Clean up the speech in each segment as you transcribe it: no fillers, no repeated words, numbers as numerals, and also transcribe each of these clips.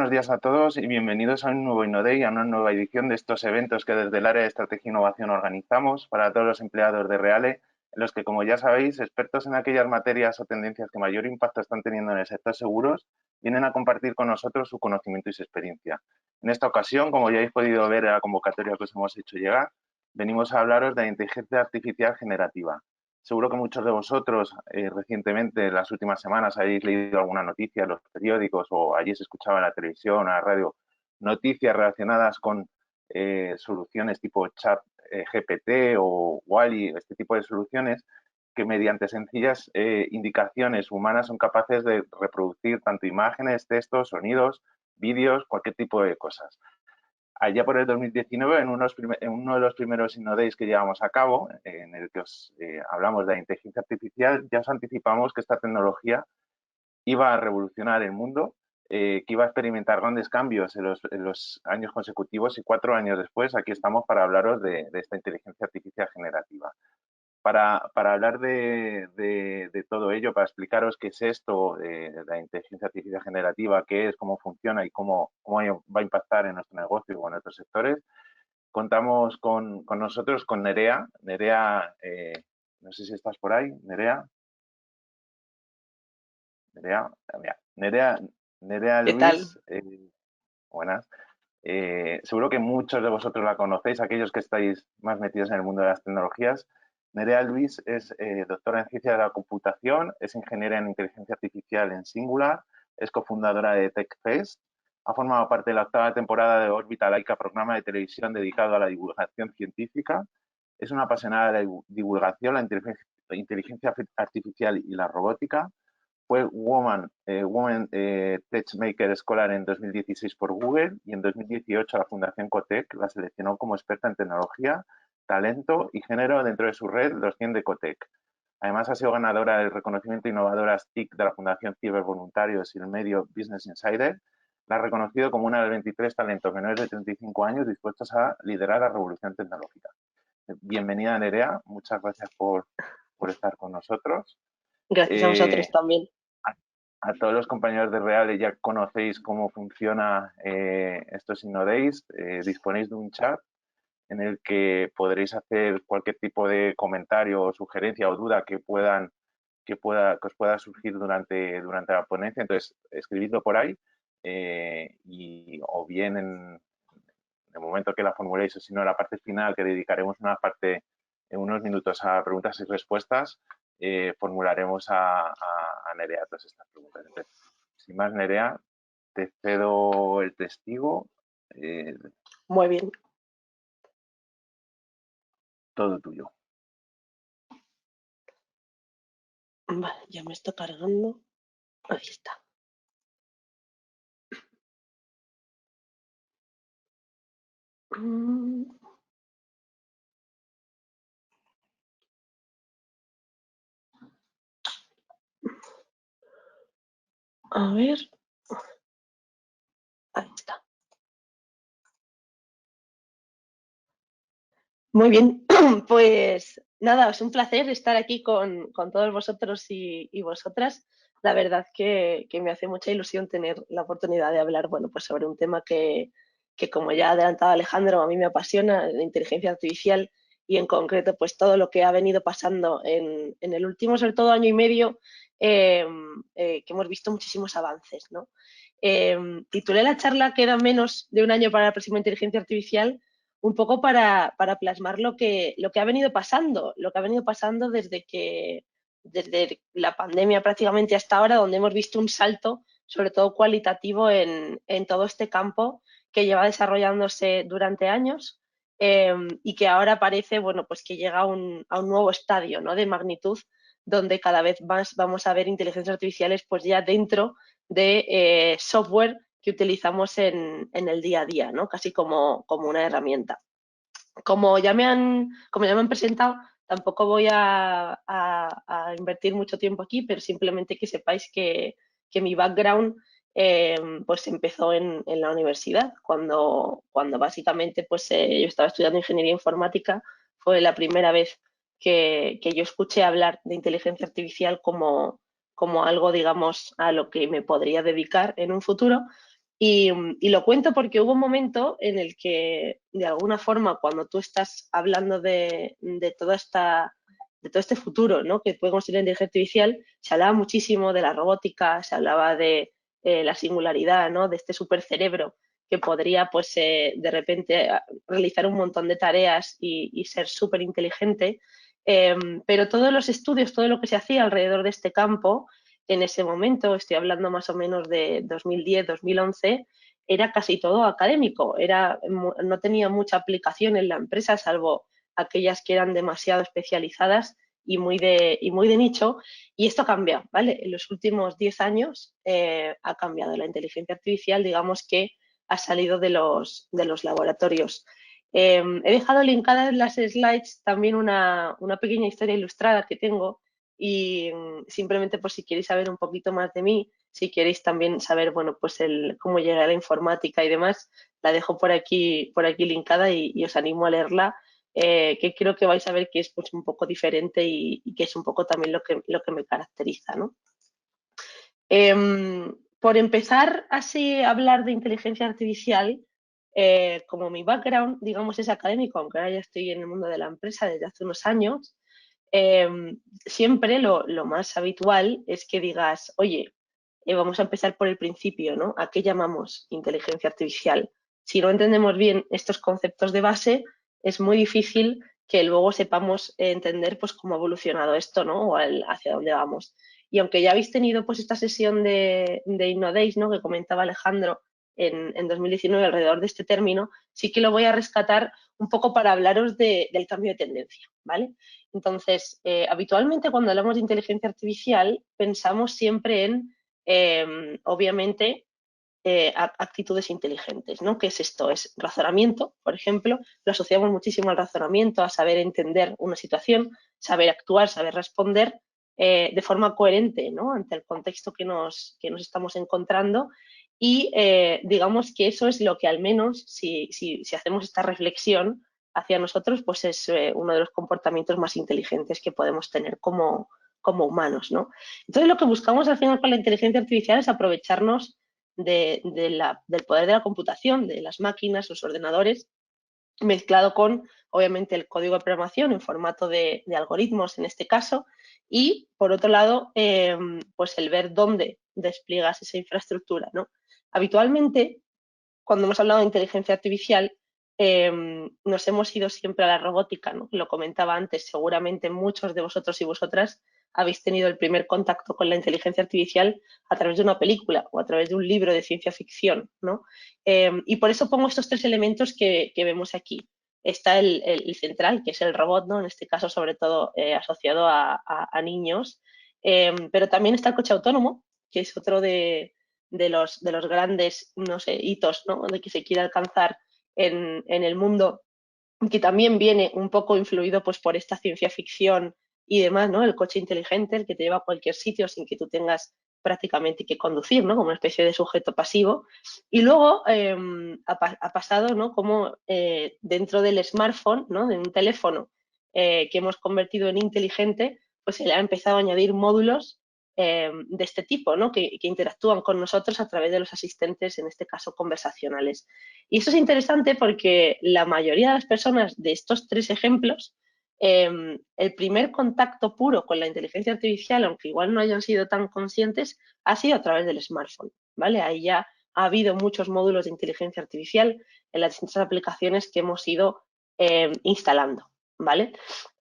buenos días a todos y bienvenidos a un nuevo InnoDay, a una nueva edición de estos eventos que desde el área de estrategia e innovación organizamos para todos los empleados de Reale, en los que, como ya sabéis, expertos en aquellas materias o tendencias que mayor impacto están teniendo en el sector seguros, vienen a compartir con nosotros su conocimiento y su experiencia. En esta ocasión, como ya habéis podido ver en la convocatoria que os hemos hecho llegar, venimos a hablaros de la inteligencia artificial generativa. Seguro que muchos de vosotros recientemente, en las últimas semanas, habéis leído alguna noticia en los periódicos o allí se escuchaba en la televisión, en la radio, noticias relacionadas con soluciones tipo chat GPT o Wall-E, este tipo de soluciones que mediante sencillas indicaciones humanas son capaces de reproducir tanto imágenes, textos, sonidos, vídeos, cualquier tipo de cosas. Allá por el 2019, en uno de los primeros InnoDays que llevamos a cabo, en el que os hablamos de la inteligencia artificial, ya os anticipamos que esta tecnología iba a revolucionar el mundo, que iba a experimentar grandes cambios en los años consecutivos y 4 años después, aquí estamos para hablaros de esta inteligencia artificial generativa. Para hablar de todo ello, para explicaros qué es esto, la inteligencia artificial generativa, qué es, cómo funciona y cómo va a impactar en nuestro negocio o en otros sectores, contamos con nosotros con Nerea. Nerea, no sé si estás por ahí, Nerea. Nerea, mira, Nerea ¿Qué tal? Luis, buenas. Seguro que muchos de vosotros la conocéis, aquellos que estáis más metidos en el mundo de las tecnologías. Nerea Luis es doctora en ciencia de la computación, es ingeniera en inteligencia artificial en Singular, es cofundadora de TechFest, ha formado parte de la 8ª temporada de Órbita Laica, programa de televisión dedicado a la divulgación científica, es una apasionada de la divulgación, la inteligencia artificial y la robótica. Fue Woman Techmaker Scholar en 2016 por Google y en 2018 la Fundación Cotec la seleccionó como experta en tecnología, talento y género dentro de su red, los 100 de Cotec. Además, ha sido ganadora del reconocimiento innovadora TIC de la Fundación Cibervoluntarios y el medio Business Insider. La ha reconocido como una de los 23 talentos menores de 35 años dispuestos a liderar la revolución tecnológica. Bienvenida, Nerea. Muchas gracias por estar con nosotros. Gracias a vosotros también. A todos los compañeros de Reale ya conocéis cómo funciona estos InnoDays. Disponéis de un chat en el que podréis hacer cualquier tipo de comentario, sugerencia o duda que os pueda surgir durante la ponencia. Entonces, escribidlo por ahí o bien en el momento que la formuléis o si no, en la parte final, que dedicaremos una parte en unos minutos a preguntas y respuestas, formularemos a Nerea todas estas preguntas. Entonces, sin más, Nerea, te cedo el testigo. Muy bien. Todo tuyo. Vale, ya me está cargando. Ahí está. A ver. Ahí está. Muy bien. Pues nada, es un placer estar aquí con todos vosotros y vosotras. La verdad que me hace mucha ilusión tener la oportunidad de hablar, bueno, pues sobre un tema que como ya ha adelantado Alejandro, a mí me apasiona, la inteligencia artificial y en concreto pues todo lo que ha venido pasando en el último, sobre todo año y medio, que hemos visto muchísimos avances, ¿no? Titulé la charla Queda menos de un año para la próxima inteligencia artificial, un poco para plasmar lo que ha venido pasando, desde la pandemia prácticamente hasta ahora, donde hemos visto un salto, sobre todo cualitativo, en todo este campo que lleva desarrollándose durante años y que ahora parece, bueno, pues que llega a un nuevo estadio, ¿no?, de magnitud, donde cada vez más vamos a ver inteligencias artificiales pues ya dentro de software que utilizamos en el día a día, ¿no?, casi como una herramienta. Como ya me han presentado, tampoco voy a invertir mucho tiempo aquí, pero simplemente que sepáis que mi background pues empezó en la universidad, cuando básicamente pues, yo estaba estudiando ingeniería informática. Fue la primera vez que yo escuché hablar de inteligencia artificial como algo, digamos, a lo que me podría dedicar en un futuro. Y lo cuento porque hubo un momento en el que, de alguna forma, cuando tú estás hablando de todo este futuro, ¿no? Que puede conseguir la inteligencia artificial, se hablaba muchísimo de la robótica, se hablaba de la singularidad, ¿no? De este supercerebro que podría, pues, de repente realizar un montón de tareas y ser súper inteligente. Pero todos los estudios, todo lo que se hacía alrededor de este campo, en ese momento, estoy hablando más o menos de 2010, 2011, era casi todo académico, no tenía mucha aplicación en la empresa, salvo aquellas que eran demasiado especializadas y muy de nicho. Y esto cambia, ¿vale? En los últimos 10 años ha cambiado. La inteligencia artificial, digamos que ha salido de los laboratorios. He dejado linkadas en las slides también una pequeña historia ilustrada que tengo y simplemente por si queréis saber un poquito más de mí, si queréis también saber, bueno, pues cómo llegué a la informática y demás, la dejo por aquí linkada y os animo a leerla, que creo que vais a ver que es pues un poco diferente y que es un poco también lo que me caracteriza, ¿no? Por empezar así a hablar de inteligencia artificial, como mi background, digamos, es académico, aunque ahora ya estoy en el mundo de la empresa desde hace unos años, eh, siempre lo más habitual es que digas, oye, vamos a empezar por el principio, ¿no? ¿A qué llamamos inteligencia artificial? Si no entendemos bien estos conceptos de base, es muy difícil que luego sepamos entender pues cómo ha evolucionado esto, ¿no? O hacia dónde vamos. Y aunque ya habéis tenido pues esta sesión de InnoDays, ¿no? Que comentaba Alejandro en 2019 alrededor de este término, sí que lo voy a rescatar un poco para hablaros del cambio de tendencia, ¿vale? Entonces, habitualmente cuando hablamos de inteligencia artificial pensamos siempre en, obviamente, actitudes inteligentes, ¿no? ¿Qué es esto? Es razonamiento, por ejemplo, lo asociamos muchísimo al razonamiento, a saber entender una situación, saber actuar, saber responder de forma coherente, ¿no? Ante el contexto que nos estamos encontrando y digamos que eso es lo que al menos si hacemos esta reflexión hacia nosotros, pues es uno de los comportamientos más inteligentes que podemos tener como humanos, ¿no? Entonces lo que buscamos al final con la inteligencia artificial es aprovecharnos del poder de la computación, de las máquinas, los ordenadores, mezclado con, obviamente, el código de programación en formato de algoritmos en este caso, y por otro lado, pues el ver dónde despliegas esa infraestructura, ¿no? Habitualmente, cuando hemos hablado de inteligencia artificial, nos hemos ido siempre a la robótica, ¿no? Lo comentaba antes, seguramente muchos de vosotros y vosotras habéis tenido el primer contacto con la inteligencia artificial a través de una película o a través de un libro de ciencia ficción, ¿no? Y por eso pongo estos tres elementos que vemos aquí. Está el central, que es el robot, ¿no? En este caso, sobre todo asociado a niños, pero también está el coche autónomo, que es otro de los grandes, no sé, hitos, ¿no? De que se quiere alcanzar en el mundo, que también viene un poco influido pues, por esta ciencia ficción y demás, ¿no? El coche inteligente, el que te lleva a cualquier sitio sin que tú tengas prácticamente que conducir, ¿no? Como una especie de sujeto pasivo. Y luego ha pasado, ¿no? Como dentro del smartphone, ¿no? De un teléfono que hemos convertido en inteligente, pues se le ha empezado a añadir módulos de este tipo, ¿no? Que interactúan con nosotros a través de los asistentes, en este caso conversacionales. Y eso es interesante porque la mayoría de las personas de estos tres ejemplos, el primer contacto puro con la inteligencia artificial, aunque igual no hayan sido tan conscientes, ha sido a través del smartphone, ¿vale? Ahí ya ha habido muchos módulos de inteligencia artificial en las distintas aplicaciones que hemos ido instalando, ¿vale?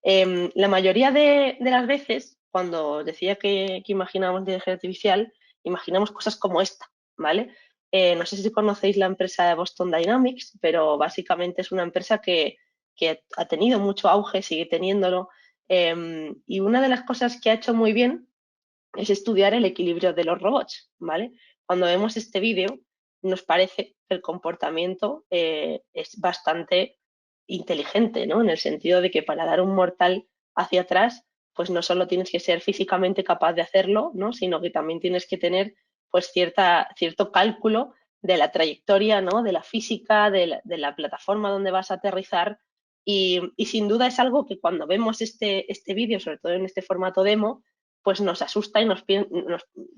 La mayoría de las veces, cuando decía que imaginábamos inteligencia artificial, imaginamos cosas como esta, ¿vale? No sé si conocéis la empresa de Boston Dynamics, pero básicamente es una empresa que ha tenido mucho auge, sigue teniéndolo. Y una de las cosas que ha hecho muy bien es estudiar el equilibrio de los robots, ¿vale? Cuando vemos este vídeo, nos parece que el comportamiento es bastante inteligente, ¿no? En el sentido de que para dar un mortal hacia atrás, pues no solo tienes que ser físicamente capaz de hacerlo, ¿no? Sino que también tienes que tener pues cierto cálculo de la trayectoria, ¿no? De la física, de la plataforma donde vas a aterrizar. Y sin duda es algo que cuando vemos este vídeo, sobre todo en este formato demo, pues nos asusta y nos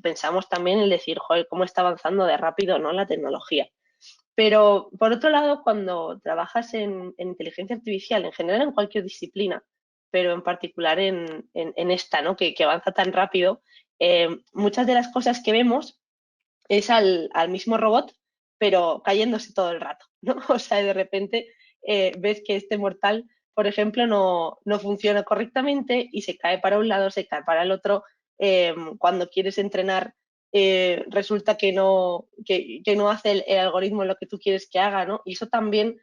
pensamos también en decir, joder, cómo está avanzando de rápido, ¿no?, la tecnología. Pero, por otro lado, cuando trabajas en inteligencia artificial, en general en cualquier disciplina, pero en particular en esta, ¿no?, que avanza tan rápido, muchas de las cosas que vemos es al mismo robot, pero cayéndose todo el rato, ¿no? O sea, de repente ves que este mortal, por ejemplo, no funciona correctamente y se cae para un lado, se cae para el otro. Cuando quieres entrenar, resulta que no hace el algoritmo lo que tú quieres que haga, ¿no? Y eso también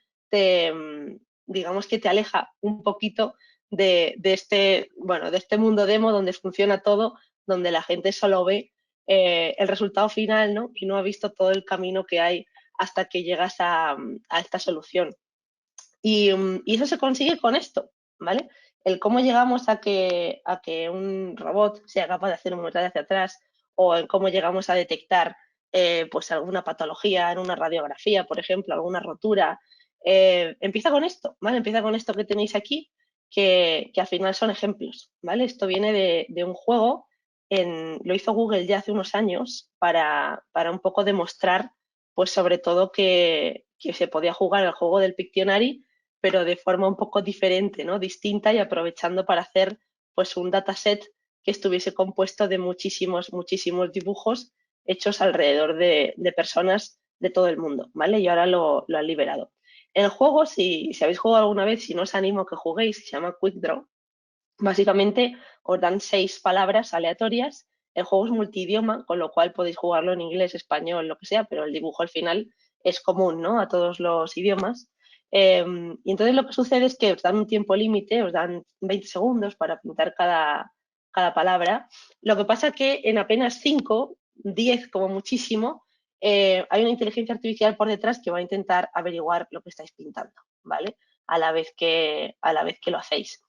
digamos que te aleja un poquito bueno, de este mundo demo donde funciona todo, donde la gente solo ve el resultado final, ¿no?, y no ha visto todo el camino que hay hasta que llegas a esta solución. Y eso se consigue con esto, ¿vale? El cómo llegamos a que un robot sea capaz de hacer un mortal hacia atrás, o en cómo llegamos a detectar pues alguna patología en una radiografía, por ejemplo, alguna rotura. Empieza con esto, ¿vale? Empieza con esto que tenéis aquí, que al final son ejemplos, ¿vale? Esto viene de un juego, lo hizo Google ya hace unos años para un poco demostrar, pues sobre todo que se podía jugar el juego del Pictionary, pero de forma un poco diferente, ¿no?, distinta, y aprovechando para hacer pues un dataset que estuviese compuesto de muchísimos, muchísimos dibujos hechos alrededor de personas de todo el mundo, ¿vale? Y ahora lo han liberado. El juego, si habéis jugado alguna vez, si no os animo a que juguéis, se llama Quick Draw. Básicamente os dan 6 palabras aleatorias. El juego es multidioma, con lo cual podéis jugarlo en inglés, español, lo que sea, pero el dibujo al final es común, ¿no?, a todos los idiomas. Y entonces lo que sucede es que os dan un tiempo límite, os dan 20 segundos para pintar cada palabra. Lo que pasa que en apenas 5, 10 como muchísimo, hay una inteligencia artificial por detrás que va a intentar averiguar lo que estáis pintando, ¿vale? A la vez que lo hacéis.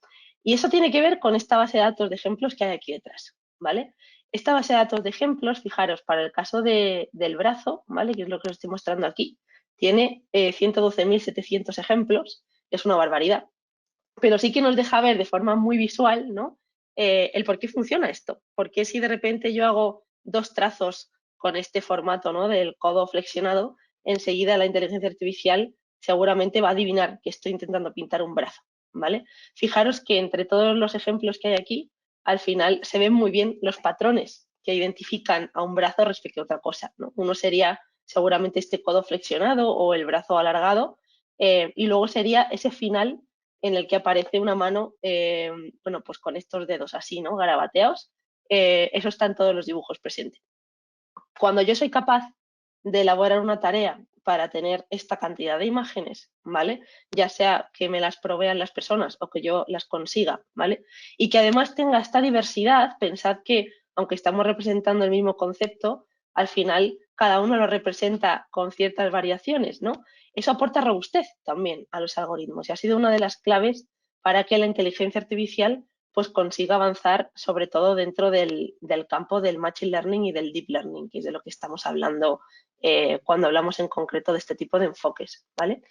Y eso tiene que ver con esta base de datos de ejemplos que hay aquí detrás, ¿vale? Esta base de datos de ejemplos, fijaros, para el caso del brazo, ¿vale?, que es lo que os estoy mostrando aquí, tiene 112.700 ejemplos, es una barbaridad, pero sí que nos deja ver de forma muy visual, ¿no?, el por qué funciona esto. ¿Por qué si de repente yo hago 2 trazos con este formato, ¿no?, del codo flexionado, enseguida la inteligencia artificial seguramente va a adivinar que estoy intentando pintar un brazo, ¿vale? Fijaros que entre todos los ejemplos que hay aquí, al final se ven muy bien los patrones que identifican a un brazo respecto a otra cosa, ¿no? Uno sería seguramente este codo flexionado o el brazo alargado, y luego sería ese final en el que aparece una mano, bueno, pues con estos dedos así, ¿no?, garabateados. Eso está en todos los dibujos presentes. Cuando yo soy capaz de elaborar una tarea para tener esta cantidad de imágenes, ¿vale?, ya sea que me las provean las personas o que yo las consiga, ¿vale?, y que además tenga esta diversidad, pensad que aunque estamos representando el mismo concepto, al final cada uno lo representa con ciertas variaciones, ¿no? Eso aporta robustez también a los algoritmos y ha sido una de las claves para que la inteligencia artificial pues consiga avanzar, sobre todo dentro del campo del machine learning y del deep learning, que es de lo que estamos hablando cuando hablamos en concreto de este tipo de enfoques, ¿vale?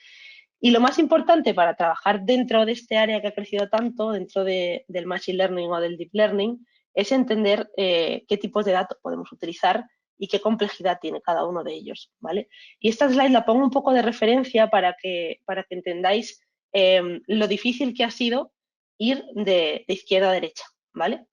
Y lo más importante para trabajar dentro de este área que ha crecido tanto, dentro del machine learning o del deep learning, es entender qué tipos de datos podemos utilizar y qué complejidad tiene cada uno de ellos, ¿vale? Y esta slide la pongo un poco de referencia para que entendáis lo difícil que ha sido ir de izquierda a derecha, ¿vale?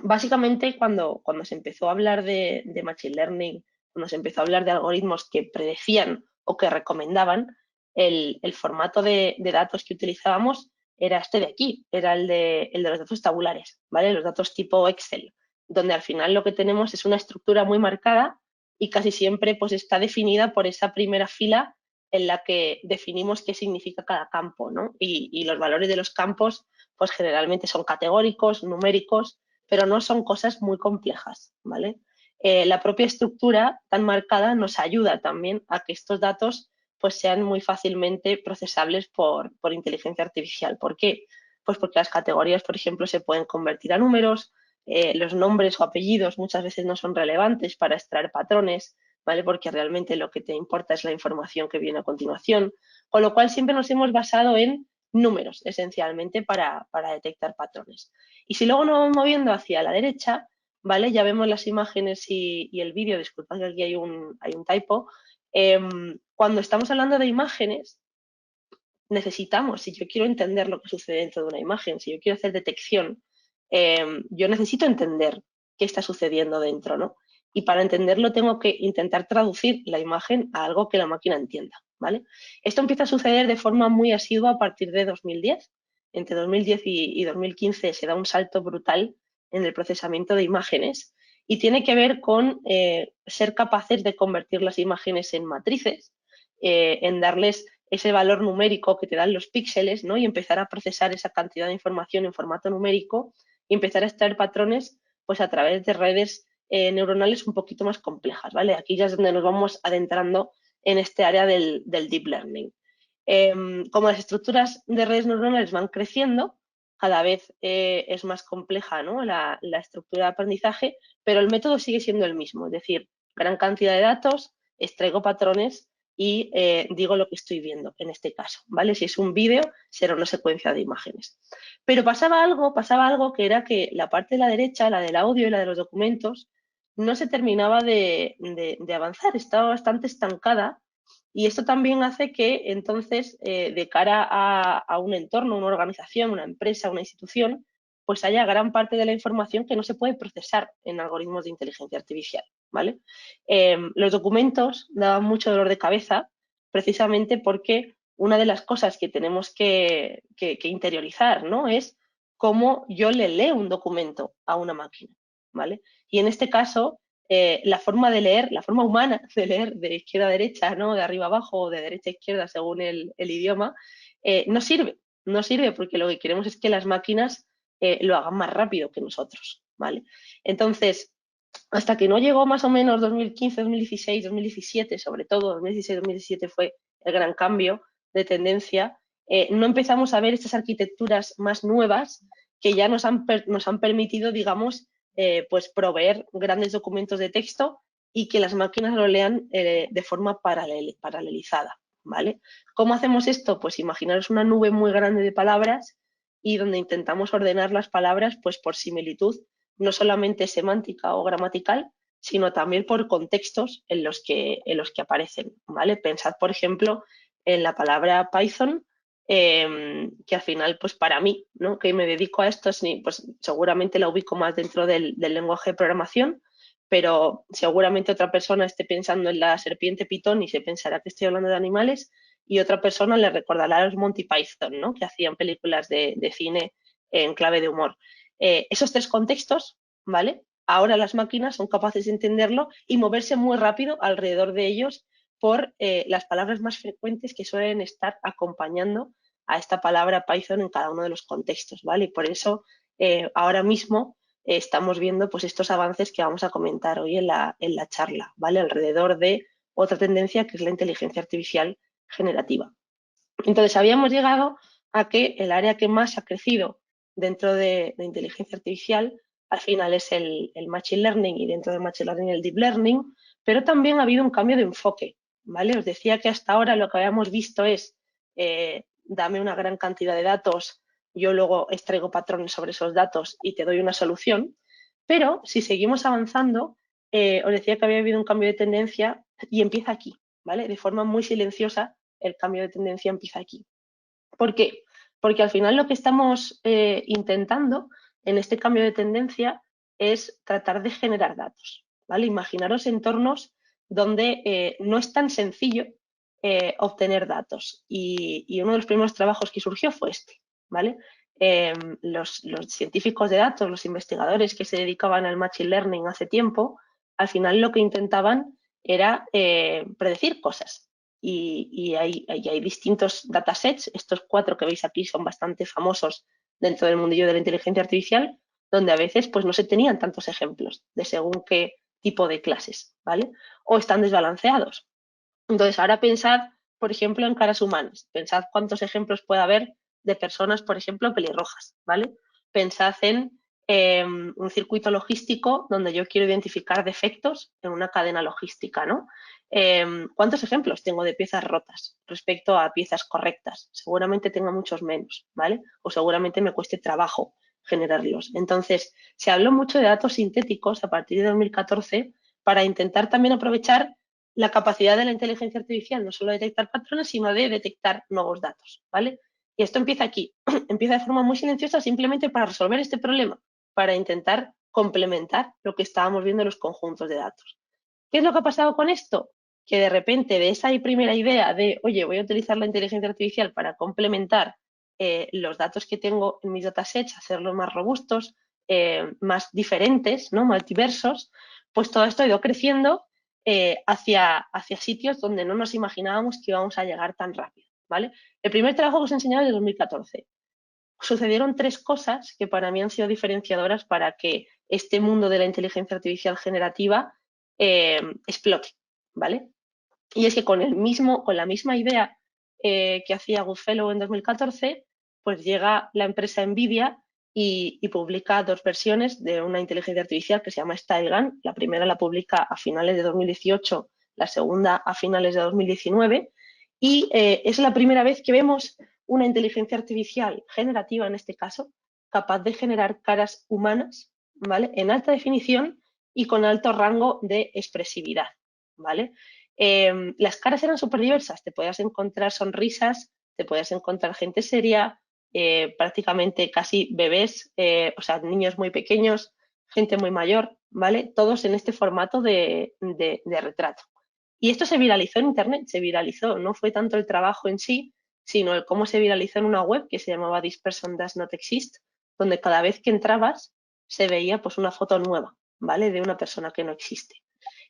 Básicamente, cuando se empezó a hablar de machine learning, cuando se empezó a hablar de algoritmos que predecían o que recomendaban, el formato de datos que utilizábamos era este de aquí, era el de los datos tabulares, ¿vale? Los datos tipo Excel, donde al final lo que tenemos es una estructura muy marcada y casi siempre pues está definida por esa primera fila en la que definimos qué significa cada campo, ¿no? Y los valores de los campos pues generalmente son categóricos, numéricos, pero no son cosas muy complejas, ¿vale? La propia estructura tan marcada nos ayuda también a que estos datos pues sean muy fácilmente procesables por inteligencia artificial. ¿Por qué? Pues porque las categorías, por ejemplo, se pueden convertir a números, los nombres o apellidos muchas veces no son relevantes para extraer patrones, ¿vale? Porque realmente lo que te importa es la información que viene a continuación, con lo cual siempre nos hemos basado en números esencialmente para detectar patrones. Y si luego nos vamos moviendo hacia la derecha, ¿vale? Ya vemos las imágenes y el vídeo, disculpad que aquí hay un typo. Cuando estamos hablando de imágenes, necesitamos, si yo quiero entender lo que sucede dentro de una imagen, si yo quiero hacer detección, yo necesito entender qué está sucediendo dentro, ¿no? Y para entenderlo tengo que intentar traducir la imagen a algo que la máquina entienda, ¿vale? Esto empieza a suceder de forma muy asidua a partir de 2010. Entre 2010 y 2015 se da un salto brutal en el procesamiento de imágenes y tiene que ver con ser capaces de convertir las imágenes en matrices, en darles ese valor numérico que te dan los píxeles, ¿no? Y empezar a procesar esa cantidad de información en formato numérico y empezar a extraer patrones pues a través de redes neuronales un poquito más complejas, ¿vale? Aquí ya es donde nos vamos adentrando en este área del deep learning. Como las estructuras de redes neuronales van creciendo, cada vez es más compleja, ¿no? La estructura de aprendizaje, pero el método sigue siendo el mismo, es decir, gran cantidad de datos, extraigo patrones y digo lo que estoy viendo en este caso, ¿vale? Si es un vídeo, será una secuencia de imágenes. Pero pasaba algo que era que la parte de la derecha, la del audio y la de los documentos, no se terminaba de avanzar, estaba bastante estancada y esto también hace que entonces, de cara a un entorno, una organización, una empresa, una institución, pues haya gran parte de la información que no se puede procesar en algoritmos de inteligencia artificial, ¿vale? Los documentos daban mucho dolor de cabeza precisamente porque una de las cosas que tenemos que interiorizar, ¿no? Es cómo yo le leo un documento a una máquina, ¿vale? Y en este caso, la forma de leer, la forma humana de leer de izquierda a derecha, ¿no? De arriba a abajo o de derecha a izquierda según el idioma, no sirve. No sirve porque lo que queremos es que las máquinas lo hagan más rápido que nosotros, ¿vale? Entonces, hasta que no llegó más o menos 2015, 2016, 2017, sobre todo 2016, 2017 fue el gran cambio de tendencia, no empezamos a ver estas arquitecturas más nuevas que ya nos han permitido, digamos, pues proveer grandes documentos de texto y que las máquinas lo lean de forma paralelizada, ¿vale? ¿Cómo hacemos esto? Pues imaginaros una nube muy grande de palabras y donde intentamos ordenar las palabras pues por similitud, no solamente semántica o gramatical, sino también por contextos en los que aparecen, ¿vale? Pensad, por ejemplo, en la palabra Python, que al final, pues para mí, ¿no? Que me dedico a esto, pues seguramente la ubico más dentro del lenguaje de programación, pero seguramente otra persona esté pensando en la serpiente Pitón y se pensará que estoy hablando de animales, y otra persona le recordará a los Monty Python, ¿no? Que hacían películas de cine en clave de humor. Esos tres contextos, ¿vale? Ahora las máquinas son capaces de entenderlo y moverse muy rápido alrededor de ellos por las palabras más frecuentes que suelen estar acompañando a esta palabra Python en cada uno de los contextos, ¿vale? Y por eso ahora mismo estamos viendo pues estos avances que vamos a comentar hoy en la charla, ¿vale? Alrededor de otra tendencia que es la inteligencia artificial generativa. Entonces habíamos llegado a que el área que más ha crecido dentro de inteligencia artificial al final es el machine learning y dentro del machine learning el deep learning, pero también ha habido un cambio de enfoque, ¿vale? Os decía que hasta ahora lo que habíamos visto es dame una gran cantidad de datos, yo luego extraigo patrones sobre esos datos y te doy una solución, pero si seguimos avanzando, os decía que había habido un cambio de tendencia y empieza aquí, ¿vale? De forma muy silenciosa el cambio de tendencia empieza aquí. ¿Por qué? Porque al final lo que estamos intentando en este cambio de tendencia es tratar de generar datos, ¿vale? Imaginaros entornos donde no es tan sencillo obtener datos y uno de los primeros trabajos que surgió fue este, ¿vale? Los científicos de datos, los investigadores que se dedicaban al machine learning hace tiempo, al final lo que intentaban era predecir cosas, y hay distintos datasets. Estos cuatro que veis aquí son bastante famosos dentro del mundillo de la inteligencia artificial, donde a veces pues no se tenían tantos ejemplos de según qué tipo de clases, ¿vale? O están desbalanceados. Entonces, ahora pensad, por ejemplo, en caras humanas. Pensad cuántos ejemplos puede haber de personas, por ejemplo, pelirrojas, ¿vale? Pensad en un circuito logístico donde yo quiero identificar defectos en una cadena logística, ¿no? ¿Cuántos ejemplos tengo de piezas rotas respecto a piezas correctas? Seguramente tenga muchos menos, ¿vale? O seguramente me cueste trabajo generarlos. Entonces, se habló mucho de datos sintéticos a partir de 2014 para intentar también aprovechar la capacidad de la inteligencia artificial, no solo de detectar patrones, sino de detectar nuevos datos, ¿vale? Y esto empieza aquí, empieza de forma muy silenciosa simplemente para resolver este problema, para intentar complementar lo que estábamos viendo en los conjuntos de datos. ¿Qué es lo que ha pasado con esto? Que de repente de esa primera idea de, oye, voy a utilizar la inteligencia artificial para complementar los datos que tengo en mis datasets, hacerlos más robustos, más diferentes, ¿no? Más diversos, pues todo esto ha ido creciendo hacia sitios donde no nos imaginábamos que íbamos a llegar tan rápido, ¿vale? El primer trabajo que os he enseñado es de 2014. Sucedieron tres cosas que para mí han sido diferenciadoras para que este mundo de la inteligencia artificial generativa explote, ¿vale? Y es que con la misma idea que hacía Goodfellow en 2014, pues llega la empresa Nvidia y publica dos versiones de una inteligencia artificial que se llama StyleGAN. La primera la publica a finales de 2018, la segunda a finales de 2019. Y es la primera vez que vemos una inteligencia artificial generativa, en este caso, capaz de generar caras humanas, ¿vale? En alta definición y con alto rango de expresividad, ¿vale? Las caras eran súper diversas, te podías encontrar sonrisas, te podías encontrar gente seria, prácticamente casi bebés, o sea, niños muy pequeños, gente muy mayor, ¿vale? Todos en este formato de retrato. Y esto se viralizó en Internet, se viralizó, no fue tanto el trabajo en sí, sino el cómo se viralizó en una web que se llamaba This Person Does Not Exist, donde cada vez que entrabas se veía pues una foto nueva, ¿vale? De una persona que no existe.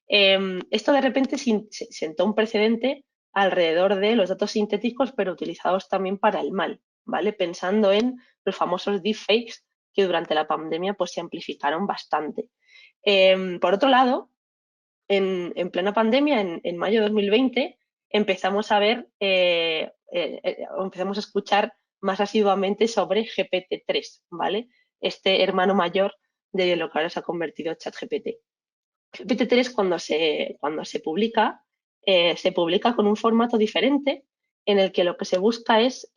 Esto de repente sentó un precedente alrededor de los datos sintéticos, pero utilizados también para el mal, ¿vale? Pensando en los famosos deepfakes que durante la pandemia pues se amplificaron bastante. Por otro lado, en plena pandemia, en mayo de 2020, empezamos a ver, empezamos a escuchar más asiduamente sobre GPT-3, ¿vale? Este hermano mayor de lo que ahora se ha convertido en ChatGPT. GPT-3 se publica con un formato diferente en el que lo que se busca es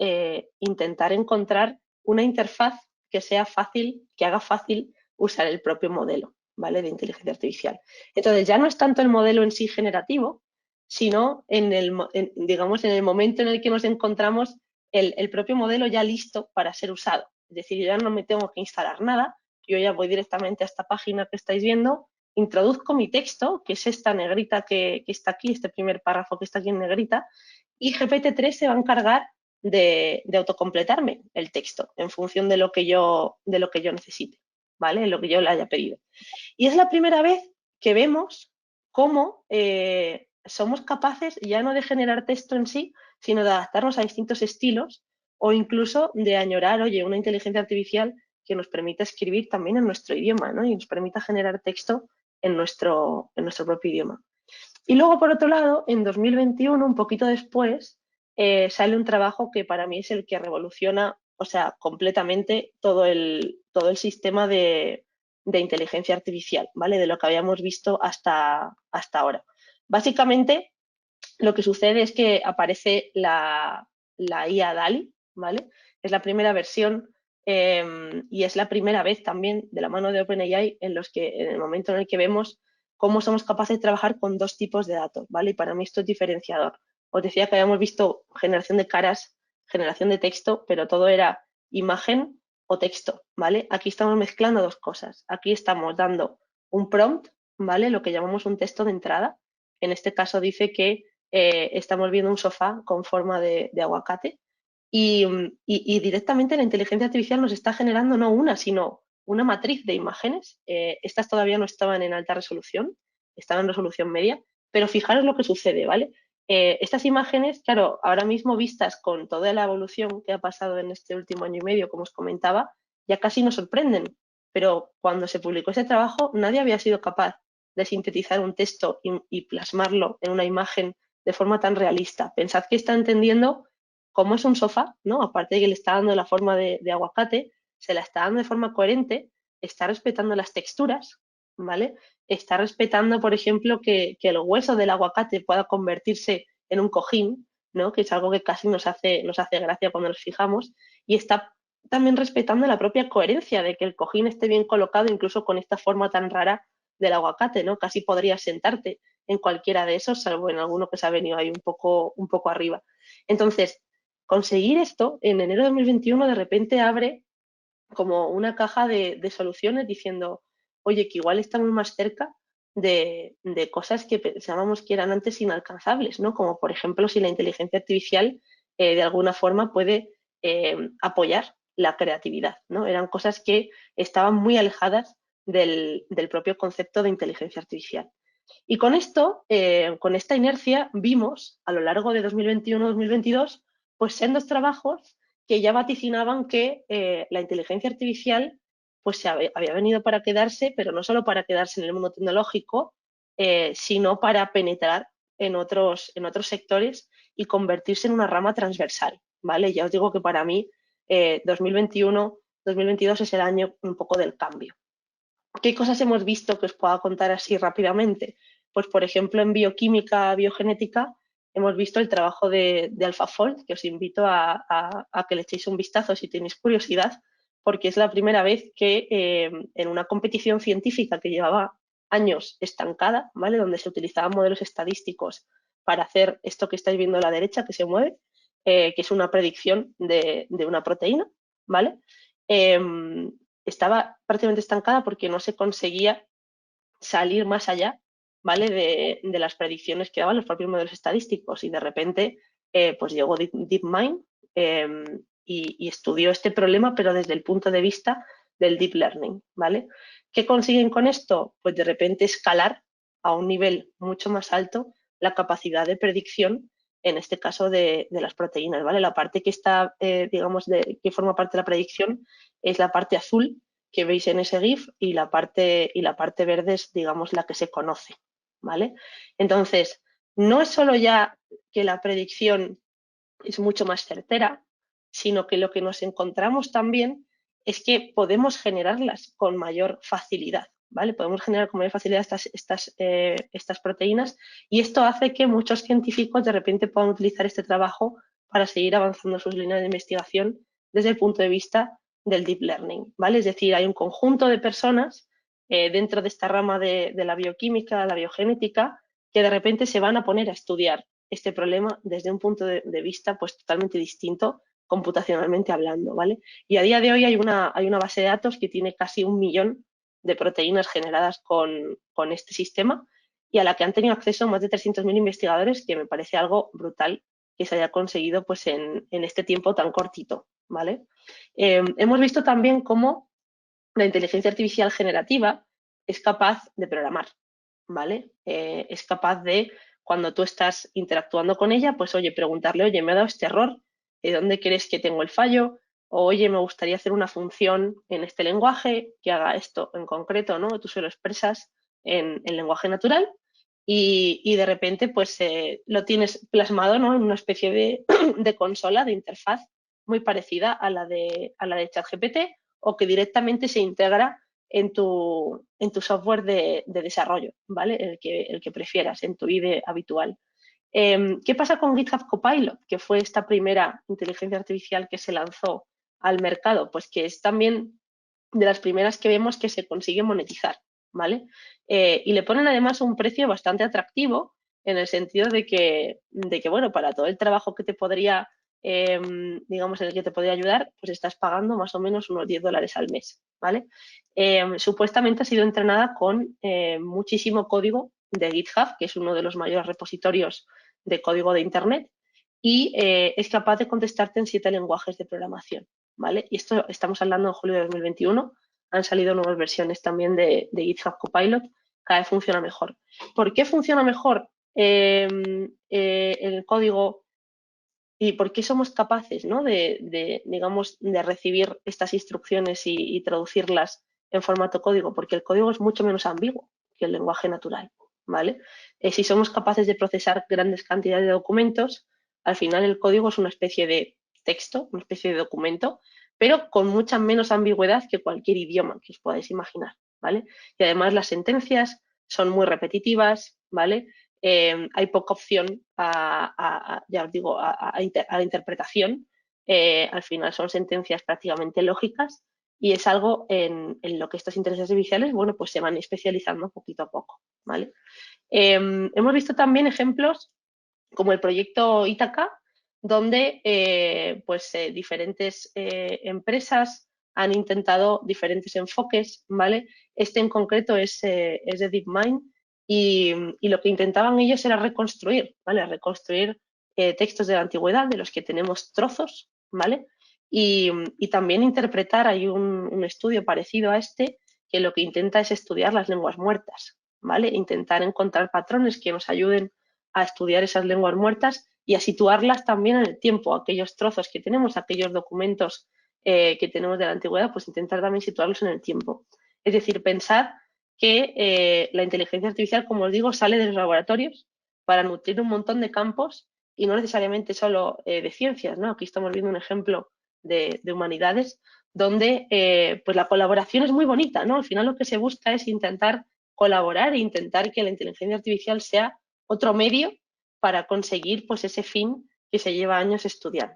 intentar encontrar una interfaz que sea fácil, que haga fácil usar el propio modelo, ¿vale? De inteligencia artificial. Entonces ya no es tanto el modelo en sí generativo, sino digamos, en el momento en el que nos encontramos el propio modelo ya listo para ser usado. Es decir, yo ya no me tengo que instalar nada, yo ya voy directamente a esta página que estáis viendo, introduzco mi texto, que es esta negrita que está aquí, este primer párrafo que está aquí en negrita, y GPT-3 se va a encargar de autocompletarme el texto en función de lo que yo necesite, ¿vale? Lo que yo le haya pedido. Y es la primera vez que vemos cómo somos capaces ya no de generar texto en sí, sino de adaptarnos a distintos estilos o incluso de añorar, oye, una inteligencia artificial que nos permita escribir también en nuestro idioma, ¿no? Y nos permita generar texto en nuestro propio idioma. Y luego, por otro lado, en 2021, un poquito después, sale un trabajo que para mí es el que revoluciona, o sea, completamente todo el sistema de inteligencia artificial, ¿vale? De lo que habíamos visto hasta ahora. Básicamente, lo que sucede es que aparece la IA DALL-E, ¿vale? Es la primera versión y es la primera vez también de la mano de OpenAI en el momento en el que vemos cómo somos capaces de trabajar con dos tipos de datos, ¿vale? Y para mí esto es diferenciador. Os decía que habíamos visto generación de caras, generación de texto, pero todo era imagen o texto, ¿vale? Aquí estamos mezclando dos cosas. Aquí estamos dando un prompt, ¿vale? Lo que llamamos un texto de entrada. En este caso dice que estamos viendo un sofá con forma de aguacate y directamente la inteligencia artificial nos está generando no una, sino una matriz de imágenes. Estas todavía no estaban en alta resolución, estaban en resolución media, pero fijaros lo que sucede, ¿vale? Estas imágenes, claro, ahora mismo vistas con toda la evolución que ha pasado en este último año y medio, como os comentaba, ya casi nos sorprenden. Pero cuando se publicó ese trabajo, nadie había sido capaz de sintetizar un texto y plasmarlo en una imagen de forma tan realista. Pensad que está entendiendo cómo es un sofá, ¿no? Aparte de que le está dando la forma de aguacate, se la está dando de forma coherente, está respetando las texturas, ¿vale? Está respetando, por ejemplo, que el hueso del aguacate pueda convertirse en un cojín, ¿no? Que es algo que casi nos hace gracia cuando nos fijamos, y está también respetando la propia coherencia de que el cojín esté bien colocado, incluso con esta forma tan rara del aguacate, ¿no? Casi podrías sentarte en cualquiera de esos, salvo en alguno que se ha venido ahí un poco arriba. Entonces, conseguir esto en enero de 2021 de repente abre como una caja de soluciones diciendo, oye, que igual estamos más cerca de cosas que pensábamos que eran antes inalcanzables, ¿no? Como por ejemplo si la inteligencia artificial de alguna forma puede apoyar la creatividad, ¿no? Eran cosas que estaban muy alejadas del propio concepto de inteligencia artificial. Y con esto, con esta inercia, vimos a lo largo de 2021-2022, pues sendos trabajos que ya vaticinaban que la inteligencia artificial pues había venido para quedarse, pero no solo para quedarse en el mundo tecnológico, sino para penetrar en otros sectores y convertirse en una rama transversal, ¿vale? Ya os digo que para mí 2021-2022 es el año un poco del cambio. ¿Qué cosas hemos visto que os pueda contar así rápidamente? Pues, por ejemplo, en bioquímica, biogenética, hemos visto el trabajo de AlphaFold, que os invito a que le echéis un vistazo si tenéis curiosidad, porque es la primera vez que en una competición científica que llevaba años estancada, ¿vale? Donde se utilizaban modelos estadísticos para hacer esto que estáis viendo a la derecha, que se mueve, que es una predicción de una proteína, ¿vale? Estaba prácticamente estancada porque no se conseguía salir más allá, ¿vale? De las predicciones que daban los propios modelos estadísticos y de repente pues llegó DeepMind y estudió este problema pero desde el punto de vista del deep learning, ¿vale? ¿Qué consiguen con esto? Pues de repente escalar a un nivel mucho más alto la capacidad de predicción, en este caso de las proteínas, ¿vale? La parte que está, digamos, que forma parte de la predicción es la parte azul que veis en ese GIF y la parte verde es, digamos, la que se conoce, ¿vale? Entonces, no es solo ya que la predicción es mucho más certera, sino que lo que nos encontramos también es que podemos generarlas con mayor facilidad, ¿vale? Podemos generar con mayor facilidad estas proteínas y esto hace que muchos científicos de repente puedan utilizar este trabajo para seguir avanzando sus líneas de investigación desde el punto de vista del deep learning, ¿vale? Es decir, hay un conjunto de personas dentro de esta rama de la bioquímica, la biogenética, que de repente se van a poner a estudiar este problema desde un punto de vista pues totalmente distinto computacionalmente hablando, ¿vale? Y a día de hoy hay una base de datos que tiene casi 1 millón de proteínas generadas con este sistema y a la que han tenido acceso más de 300.000 investigadores, que me parece algo brutal que se haya conseguido pues en este tiempo tan cortito, ¿vale? Hemos visto también cómo la inteligencia artificial generativa es capaz de programar, ¿vale? Es capaz de, cuando tú estás interactuando con ella, pues oye, preguntarle, oye, me ha dado este error, ¿de dónde crees que tengo el fallo? O oye, me gustaría hacer una función en este lenguaje que haga esto en concreto, ¿no? Tú se lo expresas en lenguaje natural y de repente pues lo tienes plasmado, ¿no? En una especie de consola, de interfaz muy parecida a la de ChatGPT o que directamente se integra en tu software de desarrollo, ¿vale? El que prefieras, en tu IDE habitual. ¿Qué pasa con GitHub Copilot, que fue esta primera inteligencia artificial que se lanzó al mercado? Pues que es también de las primeras que vemos que se consigue monetizar, ¿vale? Y le ponen además un precio bastante atractivo en el sentido de que bueno, para todo el trabajo que te podría, digamos, en el que te podría ayudar, pues estás pagando más o menos unos $10 al mes, ¿vale? Supuestamente ha sido entrenada con muchísimo código de GitHub, que es uno de los mayores repositorios de código de Internet, y es capaz de contestarte en 7 lenguajes de programación, ¿vale? Y esto estamos hablando en julio de 2021, han salido nuevas versiones también de GitHub Copilot, cada vez funciona mejor. ¿Por qué funciona mejor el código y por qué somos capaces, ¿no? digamos, de recibir estas instrucciones y traducirlas en formato código? Porque el código es mucho menos ambiguo que el lenguaje natural, ¿vale? Si somos capaces de procesar grandes cantidades de documentos, al final el código es una especie de texto, una especie de documento, pero con mucha menos ambigüedad que cualquier idioma que os podáis imaginar, ¿vale? Y además las sentencias son muy repetitivas, ¿vale? Hay poca opción ya os digo, a la interpretación. al final son sentencias prácticamente lógicas y es algo en lo que estas inteligencias artificiales, bueno, pues se van especializando poquito a poco, ¿vale? Hemos visto también ejemplos como el proyecto Ítaca, donde diferentes empresas han intentado diferentes enfoques, ¿vale? Este en concreto es de DeepMind y lo que intentaban ellos era reconstruir, ¿vale? Reconstruir textos de la antigüedad de los que tenemos trozos, ¿vale? Y también interpretar, hay un estudio parecido a este que lo que intenta es estudiar las lenguas muertas, ¿vale? Intentar encontrar patrones que nos ayuden a estudiar esas lenguas muertas y a situarlas también en el tiempo, aquellos trozos que tenemos, aquellos documentos que tenemos de la antigüedad, pues intentar también situarlos en el tiempo. Es decir, pensar que la inteligencia artificial, como os digo, sale de los laboratorios para nutrir un montón de campos y no necesariamente solo de ciencias, ¿no? Aquí estamos viendo un ejemplo de humanidades donde pues la colaboración es muy bonita, ¿no? Al final lo que se busca es intentar colaborar e intentar que la inteligencia artificial sea otro medio para conseguir pues ese fin que se lleva años estudiando.